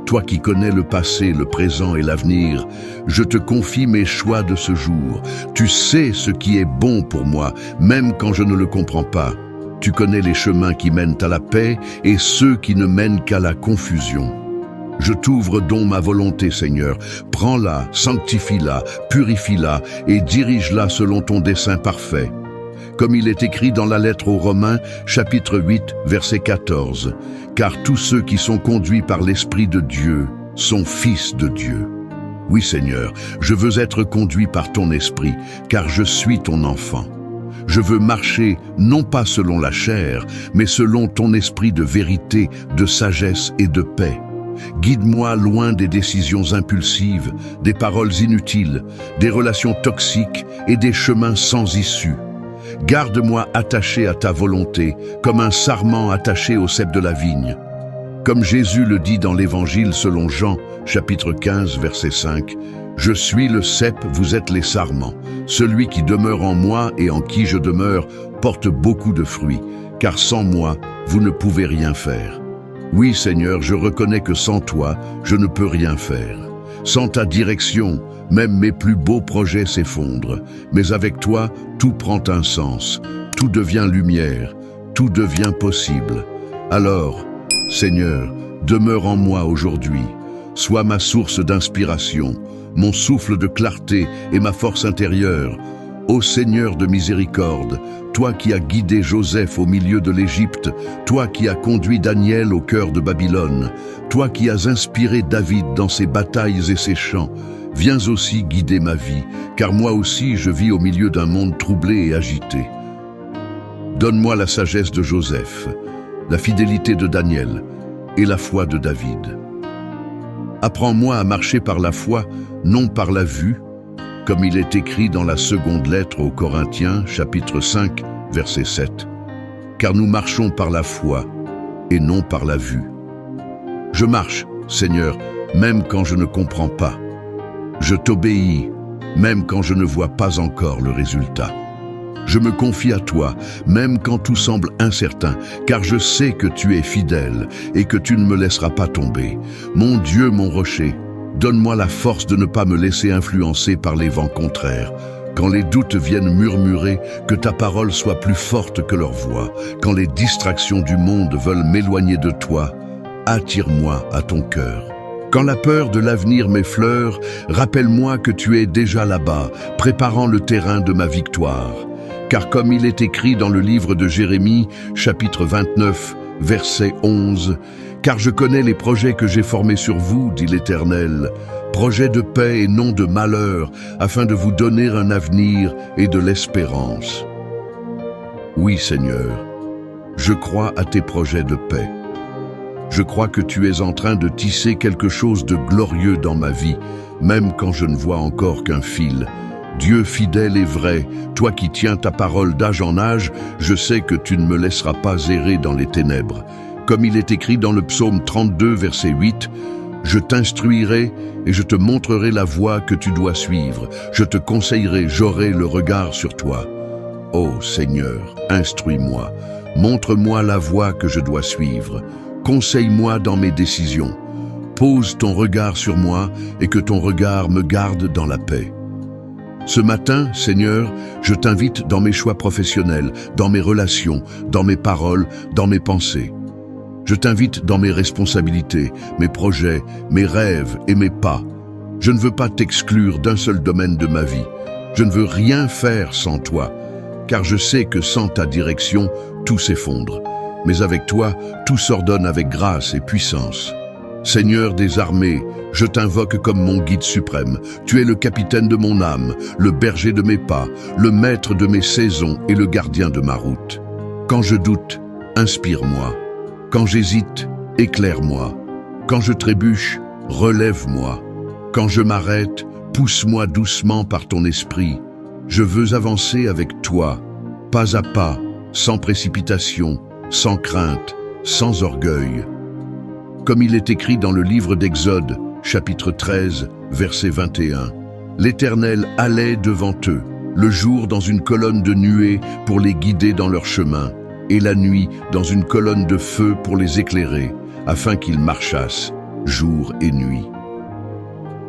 toi qui connais le passé, le présent et l'avenir, je te confie mes choix de ce jour. Tu sais ce qui est bon pour moi, même quand je ne le comprends pas. Tu connais les chemins qui mènent à la paix et ceux qui ne mènent qu'à la confusion. Je t'ouvre donc ma volonté, Seigneur. Prends-la, sanctifie-la, purifie-la et dirige-la selon ton dessein parfait. comme il est écrit dans la lettre aux Romains, chapitre 8, verset 14. Car tous ceux qui sont conduits par l'Esprit de Dieu sont fils de Dieu. Oui Seigneur, je veux être conduit par ton esprit, car je suis ton enfant. Je veux marcher non pas selon la chair, mais selon ton esprit de vérité, de sagesse et de paix. Guide-moi loin des décisions impulsives, des paroles inutiles, des relations toxiques et des chemins sans issue. Garde-moi attaché à ta volonté, comme un sarment attaché au cep de la vigne. Comme Jésus le dit dans l'Évangile selon Jean, chapitre 15, verset 5, « Je suis le cep, vous êtes les sarments. Celui qui demeure en moi et en qui je demeure porte beaucoup de fruits, car sans moi, vous ne pouvez rien faire. » Oui, Seigneur, je reconnais que sans toi, je ne peux rien faire. Sans ta direction, même mes plus beaux projets s'effondrent. Mais avec toi, tout prend un sens, tout devient lumière, tout devient possible. Alors, Seigneur, demeure en moi aujourd'hui. Sois ma source d'inspiration, mon souffle de clarté et ma force intérieure. Ô Seigneur de miséricorde, toi qui as guidé Joseph au milieu de l'Égypte, toi qui as conduit Daniel au cœur de Babylone, toi qui as inspiré David dans ses batailles et ses chants, viens aussi guider ma vie, car moi aussi je vis au milieu d'un monde troublé et agité. Donne-moi la sagesse de Joseph, la fidélité de Daniel et la foi de David. Apprends-moi à marcher par la foi, non par la vue, comme il est écrit dans la seconde lettre aux Corinthiens, chapitre 5, verset 7. Car nous marchons par la foi et non par la vue. Je marche, Seigneur, même quand je ne comprends pas. Je t'obéis, même quand je ne vois pas encore le résultat. Je me confie à toi, même quand tout semble incertain, car je sais que tu es fidèle et que tu ne me laisseras pas tomber. Mon Dieu, mon rocher, donne-moi la force de ne pas me laisser influencer par les vents contraires. Quand les doutes viennent murmurer, que ta parole soit plus forte que leur voix. Quand les distractions du monde veulent m'éloigner de toi, attire-moi à ton cœur. Quand la peur de l'avenir m'effleure, rappelle-moi que tu es déjà là-bas, préparant le terrain de ma victoire. Car comme il est écrit dans le livre de Jérémie, chapitre 29, verset 11, « Car je connais les projets que j'ai formés sur vous, dit l'Éternel, projets de paix et non de malheur, afin de vous donner un avenir et de l'espérance. » Oui, Seigneur, je crois à tes projets de paix. Je crois que tu es en train de tisser quelque chose de glorieux dans ma vie, même quand je ne vois encore qu'un fil. Dieu fidèle et vrai, toi qui tiens ta parole d'âge en âge, je sais que tu ne me laisseras pas errer dans les ténèbres. Comme il est écrit dans le psaume 32, verset 8, « Je t'instruirai et je te montrerai la voie que tu dois suivre. Je te conseillerai, j'aurai le regard sur toi. » Ô Seigneur, instruis-moi, montre-moi la voie que je dois suivre. Conseille-moi dans mes décisions. Pose ton regard sur moi et que ton regard me garde dans la paix. Ce matin, Seigneur, je t'invite dans mes choix professionnels, dans mes relations, dans mes paroles, dans mes pensées. Je t'invite dans mes responsabilités, mes projets, mes rêves et mes pas. Je ne veux pas t'exclure d'un seul domaine de ma vie. Je ne veux rien faire sans toi, car je sais que sans ta direction, tout s'effondre. Mais avec toi, tout s'ordonne avec grâce et puissance. Seigneur des armées, je t'invoque comme mon guide suprême. Tu es le capitaine de mon âme, le berger de mes pas, le maître de mes saisons et le gardien de ma route. Quand je doute, inspire-moi. Quand j'hésite, éclaire-moi. Quand je trébuche, relève-moi. Quand je m'arrête, pousse-moi doucement par ton esprit. Je veux avancer avec toi, pas à pas, sans précipitation, sans crainte, sans orgueil. Comme il est écrit dans le livre d'Exode, chapitre 13, verset 21. L'Éternel allait devant eux, le jour dans une colonne de nuée pour les guider dans leur chemin, et la nuit dans une colonne de feu pour les éclairer, afin qu'ils marchassent jour et nuit.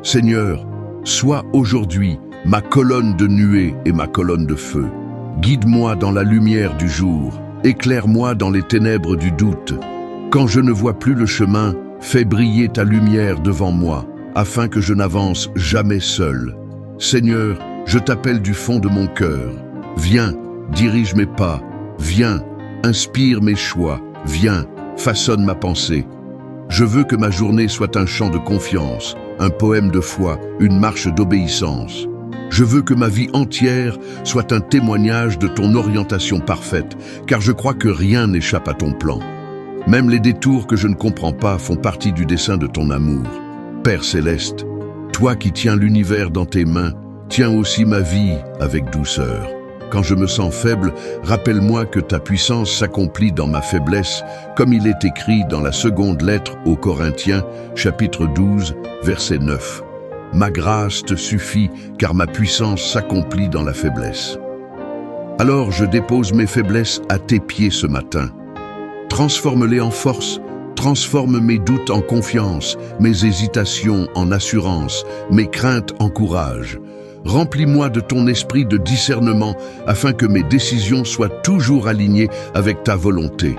Seigneur, sois aujourd'hui ma colonne de nuée et ma colonne de feu. Guide-moi dans la lumière du jour, éclaire-moi dans les ténèbres du doute. Quand je ne vois plus le chemin, fais briller ta lumière devant moi, afin que je n'avance jamais seul. Seigneur, je t'appelle du fond de mon cœur. Viens, dirige mes pas, viens, inspire mes choix, viens, façonne ma pensée. Je veux que ma journée soit un chant de confiance, un poème de foi, une marche d'obéissance. Je veux que ma vie entière soit un témoignage de ton orientation parfaite, car je crois que rien n'échappe à ton plan. Même les détours que je ne comprends pas font partie du dessein de ton amour. Père céleste, toi qui tiens l'univers dans tes mains, tiens aussi ma vie avec douceur. Quand je me sens faible, rappelle-moi que ta puissance s'accomplit dans ma faiblesse, comme il est écrit dans la seconde lettre aux Corinthiens, chapitre 12, verset 9. Ma grâce te suffit, car ma puissance s'accomplit dans la faiblesse. Alors je dépose mes faiblesses à tes pieds ce matin. Transforme-les en force, transforme mes doutes en confiance, mes hésitations en assurance, mes craintes en courage. Remplis-moi de ton esprit de discernement afin que mes décisions soient toujours alignées avec ta volonté.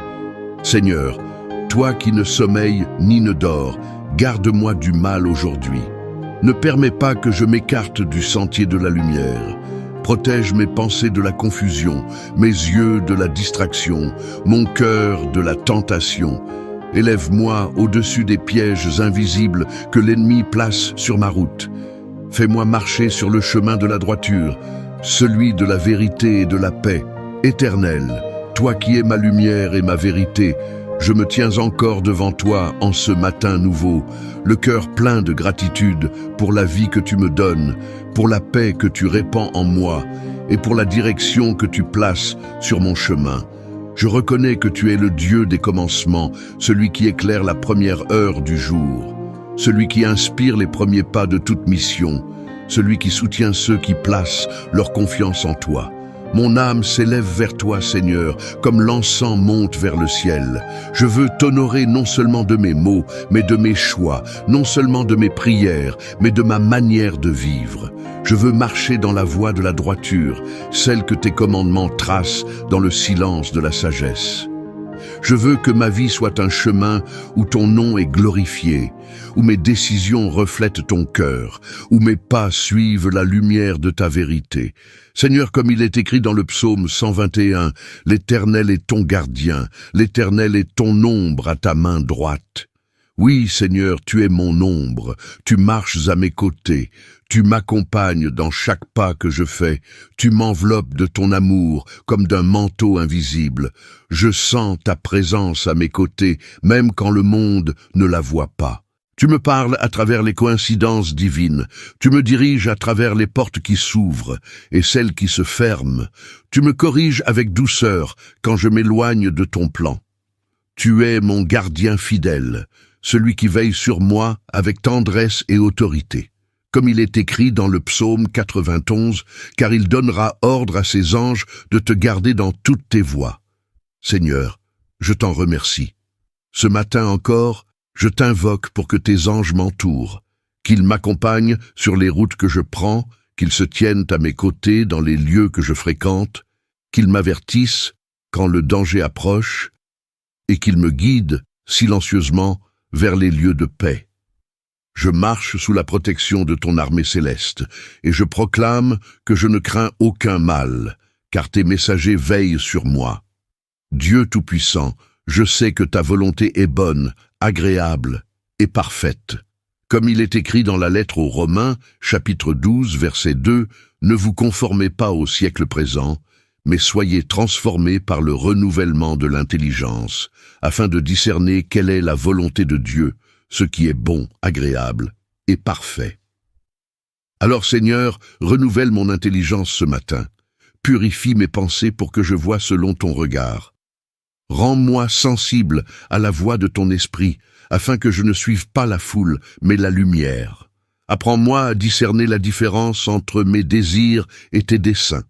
Seigneur, toi qui ne sommeilles ni ne dors, garde-moi du mal aujourd'hui. Ne permets pas que je m'écarte du sentier de la lumière. Protège mes pensées de la confusion, mes yeux de la distraction, mon cœur de la tentation. Élève-moi au-dessus des pièges invisibles que l'ennemi place sur ma route. Fais-moi marcher sur le chemin de la droiture, celui de la vérité et de la paix. Éternel, toi qui es ma lumière et ma vérité, je me tiens encore devant toi en ce matin nouveau, le cœur plein de gratitude pour la vie que tu me donnes, pour la paix que tu répands en moi et pour la direction que tu places sur mon chemin. Je reconnais que tu es le Dieu des commencements, celui qui éclaire la première heure du jour. Celui qui inspire les premiers pas de toute mission, celui qui soutient ceux qui placent leur confiance en toi. Mon âme s'élève vers toi, Seigneur, comme l'encens monte vers le ciel. Je veux t'honorer non seulement de mes mots, mais de mes choix, non seulement de mes prières, mais de ma manière de vivre. Je veux marcher dans la voie de la droiture, celle que tes commandements tracent dans le silence de la sagesse. Je veux que ma vie soit un chemin où ton nom est glorifié, où mes décisions reflètent ton cœur, où mes pas suivent la lumière de ta vérité. Seigneur, comme il est écrit dans le psaume 121, l'Éternel est ton gardien, l'Éternel est ton ombre à ta main droite. Oui, Seigneur, tu es mon ombre, tu marches à mes côtés, tu m'accompagnes dans chaque pas que je fais, tu m'enveloppes de ton amour comme d'un manteau invisible. Je sens ta présence à mes côtés, même quand le monde ne la voit pas. Tu me parles à travers les coïncidences divines, tu me diriges à travers les portes qui s'ouvrent et celles qui se ferment. Tu me corriges avec douceur quand je m'éloigne de ton plan. Tu es mon gardien fidèle, celui qui veille sur moi avec tendresse et autorité. Comme il est écrit dans le psaume 91, car il donnera ordre à ses anges de te garder dans toutes tes voies. Seigneur, je t'en remercie. Ce matin encore, je t'invoque pour que tes anges m'entourent, qu'ils m'accompagnent sur les routes que je prends, qu'ils se tiennent à mes côtés dans les lieux que je fréquente, qu'ils m'avertissent quand le danger approche et qu'ils me guident silencieusement vers les lieux de paix. Je marche sous la protection de ton armée céleste, et je proclame que je ne crains aucun mal, car tes messagers veillent sur moi. Dieu Tout-Puissant, je sais que ta volonté est bonne, agréable et parfaite. Comme il est écrit dans la lettre aux Romains, chapitre 12, verset 2, « Ne vous conformez pas au siècle présent, mais soyez transformés par le renouvellement de l'intelligence, afin de discerner quelle est la volonté de Dieu, ce qui est bon, agréable et parfait. » Alors Seigneur, renouvelle mon intelligence ce matin. Purifie mes pensées pour que je voie selon ton regard. Rends-moi sensible à la voix de ton esprit, afin que je ne suive pas la foule, mais la lumière. Apprends-moi à discerner la différence entre mes désirs et tes desseins.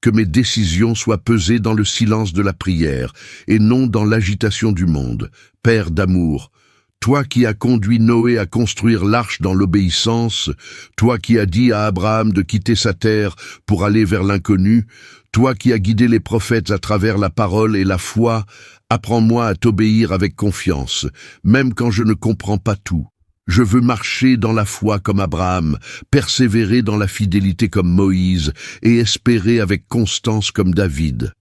Que mes décisions soient pesées dans le silence de la prière, et non dans l'agitation du monde. Père d'amour, toi qui as conduit Noé à construire l'arche dans l'obéissance, toi qui as dit à Abraham de quitter sa terre pour aller vers l'inconnu, toi qui as guidé les prophètes à travers la parole et la foi, apprends-moi à t'obéir avec confiance, même quand je ne comprends pas tout. Je veux marcher dans la foi comme Abraham, persévérer dans la fidélité comme Moïse et espérer avec constance comme David.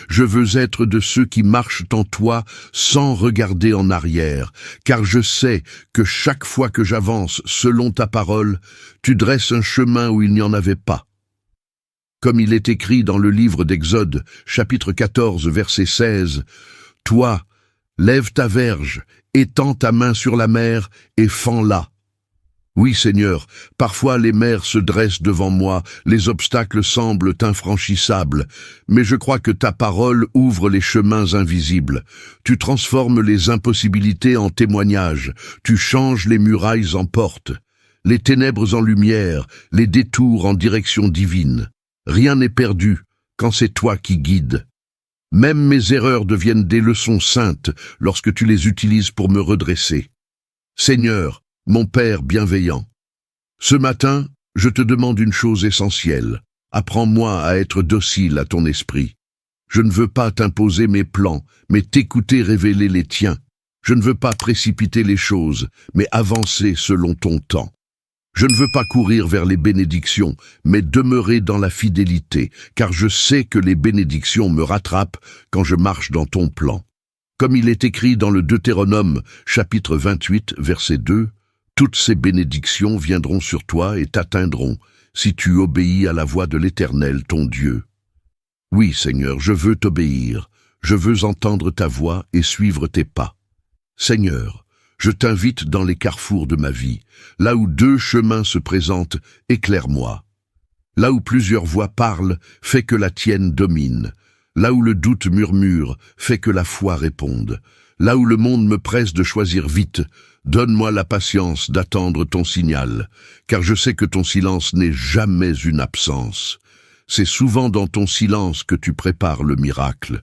Je veux être de ceux qui marchent en toi sans regarder en arrière, car je sais que chaque fois que j'avance selon ta parole, tu dresses un chemin où il n'y en avait pas. Comme il est écrit dans le livre d'Exode, chapitre 14, verset 16, « Toi, lève ta verge, étends ta main sur la mer et fends-la. » Oui, Seigneur, parfois les mers se dressent devant moi, les obstacles semblent infranchissables, mais je crois que ta parole ouvre les chemins invisibles. Tu transformes les impossibilités en témoignages, tu changes les murailles en portes, les ténèbres en lumière, les détours en direction divine. Rien n'est perdu quand c'est toi qui guides. Même mes erreurs deviennent des leçons saintes lorsque tu les utilises pour me redresser. Seigneur, mon Père bienveillant, ce matin, je te demande une chose essentielle. Apprends-moi à être docile à ton esprit. Je ne veux pas t'imposer mes plans, mais t'écouter révéler les tiens. Je ne veux pas précipiter les choses, mais avancer selon ton temps. Je ne veux pas courir vers les bénédictions, mais demeurer dans la fidélité, car je sais que les bénédictions me rattrapent quand je marche dans ton plan. Comme il est écrit dans le Deutéronome, chapitre 28, verset 2, « Toutes ces bénédictions viendront sur toi et t'atteindront, si tu obéis à la voix de l'Éternel, ton Dieu. » Oui, Seigneur, je veux t'obéir, je veux entendre ta voix et suivre tes pas. Seigneur, je t'invite dans les carrefours de ma vie, là où deux chemins se présentent, éclaire-moi. Là où plusieurs voix parlent, fais que la tienne domine. Là où le doute murmure, fais que la foi réponde. Là où le monde me presse de choisir vite, donne-moi la patience d'attendre ton signal, car je sais que ton silence n'est jamais une absence. C'est souvent dans ton silence que tu prépares le miracle.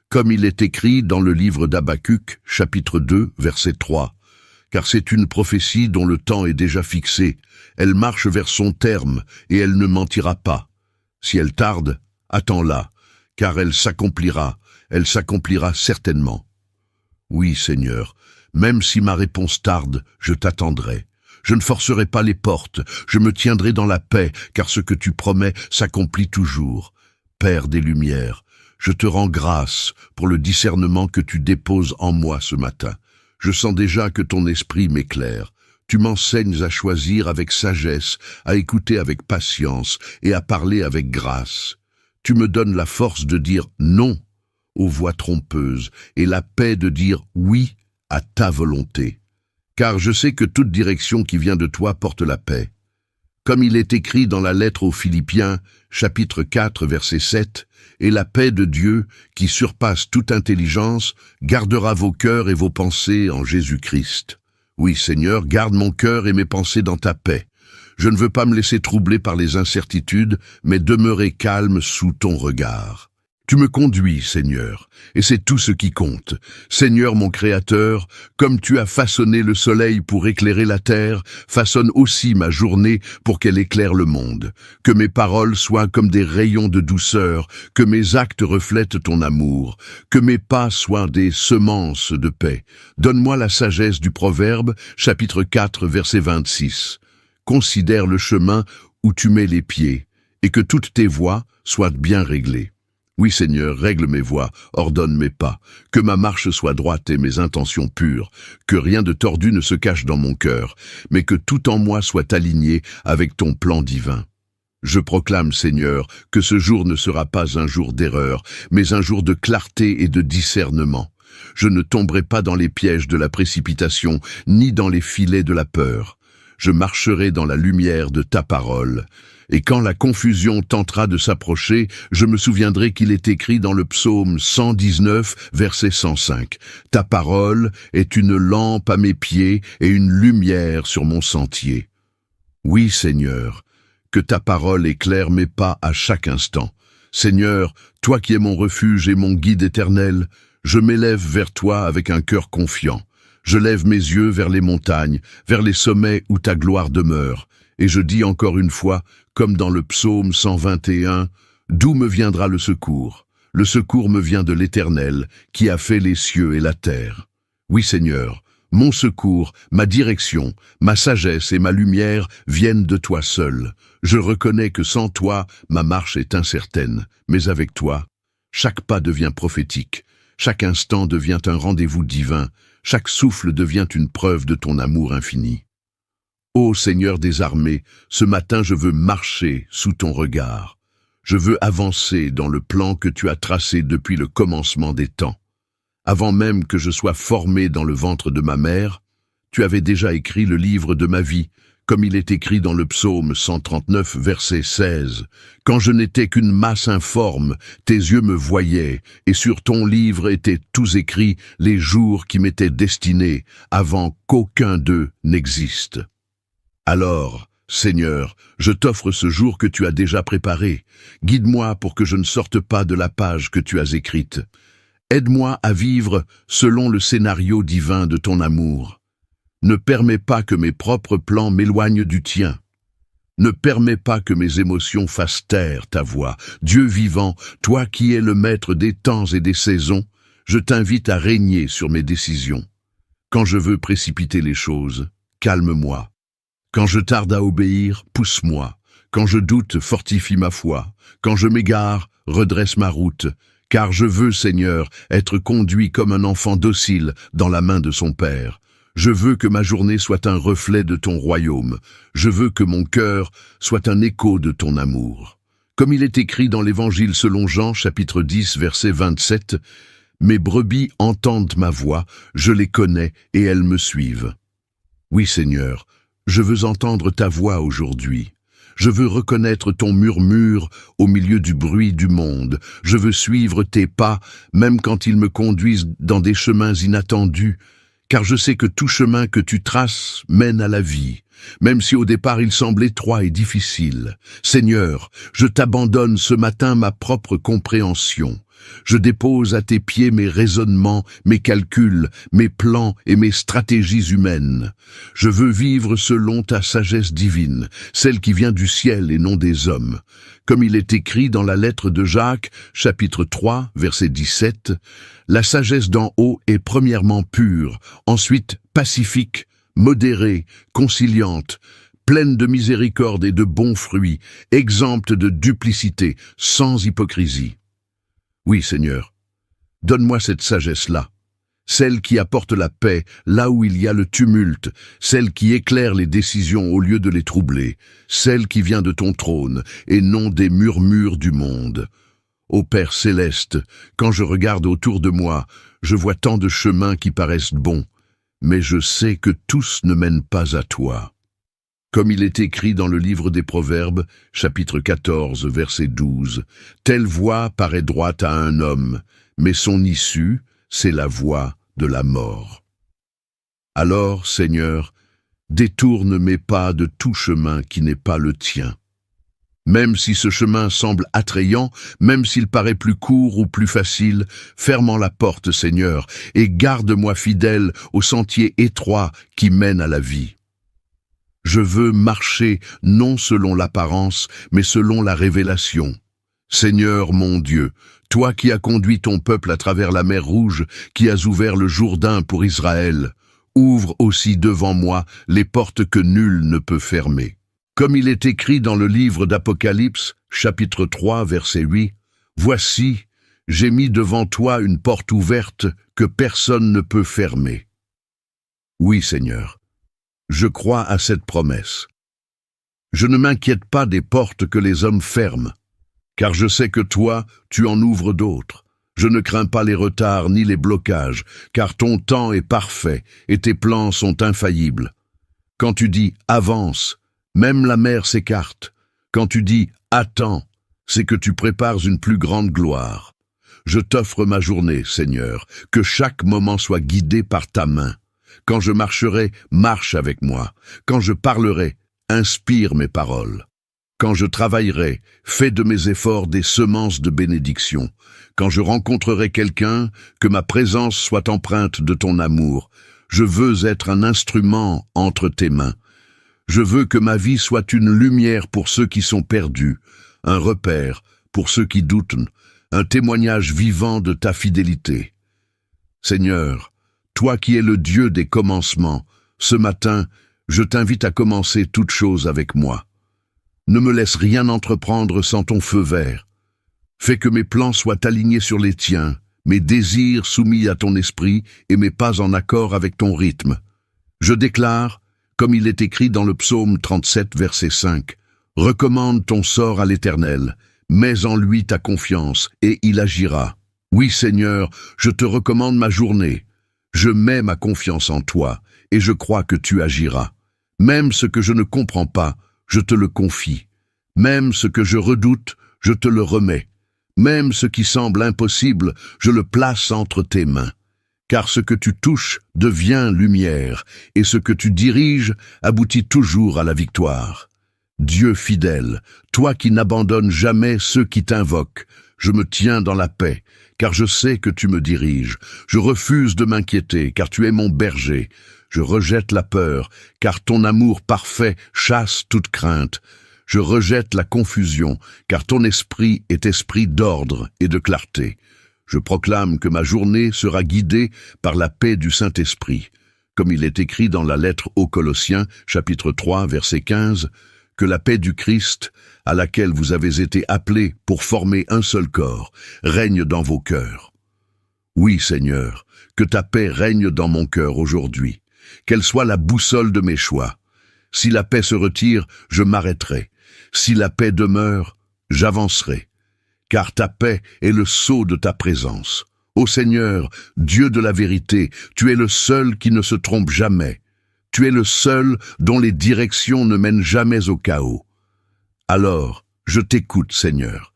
Comme il est écrit dans le livre d'Habacuc, chapitre 2, verset 3. Car c'est une prophétie dont le temps est déjà fixé. Elle marche vers son terme, et elle ne mentira pas. Si elle tarde, attends-la, car elle s'accomplira certainement. Oui, Seigneur, même si ma réponse tarde, je t'attendrai. Je ne forcerai pas les portes, je me tiendrai dans la paix, car ce que tu promets s'accomplit toujours. Père des Lumières, je te rends grâce pour le discernement que tu déposes en moi ce matin. Je sens déjà que ton esprit m'éclaire. Tu m'enseignes à choisir avec sagesse, à écouter avec patience et à parler avec grâce. Tu me donnes la force de dire non aux voix trompeuses et la paix de dire oui à ta volonté. Car je sais que toute direction qui vient de toi porte la paix. Comme il est écrit dans la lettre aux Philippiens, chapitre 4, verset 7, « Et la paix de Dieu, qui surpasse toute intelligence, gardera vos cœurs et vos pensées en Jésus-Christ. » Oui, Seigneur, garde mon cœur et mes pensées dans ta paix. Je ne veux pas me laisser troubler par les incertitudes, mais demeurer calme sous ton regard. Tu me conduis, Seigneur, et c'est tout ce qui compte. Seigneur mon Créateur, comme tu as façonné le soleil pour éclairer la terre, façonne aussi ma journée pour qu'elle éclaire le monde. Que mes paroles soient comme des rayons de douceur, que mes actes reflètent ton amour, que mes pas soient des semences de paix. Donne-moi la sagesse du Proverbe, chapitre 4, verset 26. Considère le chemin où tu mets les pieds, et que toutes tes voies soient bien réglées. Oui, Seigneur, règle mes voies, ordonne mes pas, que ma marche soit droite et mes intentions pures, que rien de tordu ne se cache dans mon cœur, mais que tout en moi soit aligné avec ton plan divin. Je proclame, Seigneur, que ce jour ne sera pas un jour d'erreur, mais un jour de clarté et de discernement. Je ne tomberai pas dans les pièges de la précipitation, ni dans les filets de la peur. Je marcherai dans la lumière de ta parole. Et quand la confusion tentera de s'approcher, je me souviendrai qu'il est écrit dans le psaume 119, verset 105. « Ta parole est une lampe à mes pieds et une lumière sur mon sentier. » Oui, Seigneur, que ta parole éclaire mes pas à chaque instant. Seigneur, toi qui es mon refuge et mon guide éternel, je m'élève vers toi avec un cœur confiant. Je lève mes yeux vers les montagnes, vers les sommets où ta gloire demeure. Et je dis encore une fois, comme dans le psaume 121, « D'où me viendra le secours? Le secours me vient de l'Éternel, qui a fait les cieux et la terre. » Oui, Seigneur, Mon secours, ma direction, ma sagesse et ma lumière viennent de toi seul. Je reconnais que sans toi, ma marche est incertaine, mais avec toi, chaque pas devient prophétique, chaque instant devient un rendez-vous divin, chaque souffle devient une preuve de ton amour infini. Ô Seigneur des armées, ce matin je veux marcher sous ton regard. Je veux avancer dans le plan que tu as tracé depuis le commencement des temps. Avant même que je sois formé dans le ventre de ma mère, tu avais déjà écrit le livre de ma vie, comme il est écrit dans le psaume 139, verset 16. Quand je n'étais qu'une masse informe, tes yeux me voyaient, et sur ton livre étaient tous écrits les jours qui m'étaient destinés, avant qu'aucun d'eux n'existe. Alors, Seigneur, je t'offre ce jour que tu as déjà préparé. Guide-moi pour que je ne sorte pas de la page que tu as écrite. Aide-moi à vivre selon le scénario divin de ton amour. Ne permets pas que mes propres plans m'éloignent du tien. Ne permets pas que mes émotions fassent taire ta voix. Dieu vivant, toi qui es le maître des temps et des saisons, je t'invite à régner sur mes décisions. Quand je veux précipiter les choses, calme-moi. Quand je tarde à obéir, pousse-moi. Quand je doute, fortifie ma foi. Quand je m'égare, redresse ma route. Car je veux, Seigneur, être conduit comme un enfant docile dans la main de son Père. Je veux que ma journée soit un reflet de ton royaume. Je veux que mon cœur soit un écho de ton amour. Comme il est écrit dans l'Évangile selon Jean, chapitre 10, verset 27, « Mes brebis entendent ma voix, je les connais et elles me suivent. » Oui, Seigneur, je veux entendre ta voix aujourd'hui. Je veux reconnaître ton murmure au milieu du bruit du monde. Je veux suivre tes pas, même quand ils me conduisent dans des chemins inattendus, car je sais que tout chemin que tu traces mène à la vie, même si au départ il semble étroit et difficile. Seigneur, je t'abandonne ce matin ma propre compréhension. Je dépose à tes pieds mes raisonnements, mes calculs, mes plans et mes stratégies humaines. Je veux vivre selon ta sagesse divine, celle qui vient du ciel et non des hommes. Comme il est écrit dans la lettre de Jacques, chapitre 3, verset 17, « La sagesse d'en haut est premièrement pure, ensuite pacifique, modérée, conciliante, pleine de miséricorde et de bons fruits, exempte de duplicité, sans hypocrisie. » Oui, Seigneur, donne-moi cette sagesse-là, celle qui apporte la paix là où il y a le tumulte, celle qui éclaire les décisions au lieu de les troubler, celle qui vient de ton trône et non des murmures du monde. Ô Père céleste, quand je regarde autour de moi, je vois tant de chemins qui paraissent bons, mais je sais que tous ne mènent pas à toi. Comme il est écrit dans le livre des Proverbes, chapitre 14, verset 12, « Telle voie paraît droite à un homme, mais son issue, c'est la voie de la mort. » Alors, Seigneur, détourne mes pas de tout chemin qui n'est pas le tien. Même si ce chemin semble attrayant, même s'il paraît plus court ou plus facile, fermant la porte, Seigneur, et garde-moi fidèle au sentier étroit qui mène à la vie. Je veux marcher non selon l'apparence, mais selon la révélation. Seigneur mon Dieu, toi qui as conduit ton peuple à travers la mer Rouge, qui as ouvert le Jourdain pour Israël, ouvre aussi devant moi les portes que nul ne peut fermer. Comme il est écrit dans le livre d'Apocalypse, chapitre 3, verset 8, « Voici, j'ai mis devant toi une porte ouverte que personne ne peut fermer. » Oui, Seigneur. Je crois à cette promesse. Je ne m'inquiète pas des portes que les hommes ferment, car je sais que toi, tu en ouvres d'autres. Je ne crains pas les retards ni les blocages, car ton temps est parfait et tes plans sont infaillibles. Quand tu dis « avance », même la mer s'écarte. Quand tu dis « attends », c'est que tu prépares une plus grande gloire. Je t'offre ma journée, Seigneur, que chaque moment soit guidé par ta main. Quand je marcherai, marche avec moi. Quand je parlerai, inspire mes paroles. Quand je travaillerai, fais de mes efforts des semences de bénédiction. Quand je rencontrerai quelqu'un, que ma présence soit empreinte de ton amour. Je veux être un instrument entre tes mains. Je veux que ma vie soit une lumière pour ceux qui sont perdus, un repère pour ceux qui doutent, un témoignage vivant de ta fidélité. Seigneur, toi qui es le Dieu des commencements, ce matin, je t'invite à commencer toute chose avec moi. Ne me laisse rien entreprendre sans ton feu vert. Fais que mes plans soient alignés sur les tiens, mes désirs soumis à ton esprit et mes pas en accord avec ton rythme. Je déclare, comme il est écrit dans le psaume 37, verset 5, « Recommande ton sort à l'Éternel, mets en lui ta confiance, et il agira. Oui, Seigneur, je te recommande ma journée. Je mets ma confiance en toi, et je crois que tu agiras. Même ce que je ne comprends pas, je te le confie. Même ce que je redoute, je te le remets. Même ce qui semble impossible, je le place entre tes mains. Car ce que tu touches devient lumière, et ce que tu diriges aboutit toujours à la victoire. Dieu fidèle, toi qui n'abandonnes jamais ceux qui t'invoquent, je me tiens dans la paix, car je sais que tu me diriges. Je refuse de m'inquiéter, car tu es mon berger. Je rejette la peur, car ton amour parfait chasse toute crainte. Je rejette la confusion, car ton esprit est esprit d'ordre et de clarté. Je proclame que ma journée sera guidée par la paix du Saint-Esprit. Comme il est écrit dans la lettre aux Colossiens, chapitre 3, verset 15, que la paix du Christ, à laquelle vous avez été appelés pour former un seul corps, règne dans vos cœurs. Oui, Seigneur, que ta paix règne dans mon cœur aujourd'hui, qu'elle soit la boussole de mes choix. Si la paix se retire, je m'arrêterai. Si la paix demeure, j'avancerai. Car ta paix est le sceau de ta présence. Ô Seigneur, Dieu de la vérité, tu es le seul qui ne se trompe jamais. Tu es le seul dont les directions ne mènent jamais au chaos. Alors, je t'écoute, Seigneur.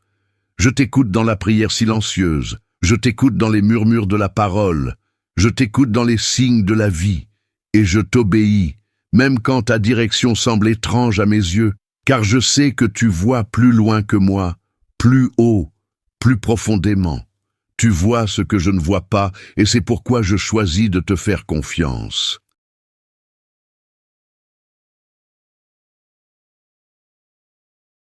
Je t'écoute dans la prière silencieuse. Je t'écoute dans les murmures de la parole. Je t'écoute dans les signes de la vie. Et je t'obéis, même quand ta direction semble étrange à mes yeux, car je sais que tu vois plus loin que moi, plus haut, plus profondément. Tu vois ce que je ne vois pas, et c'est pourquoi je choisis de te faire confiance.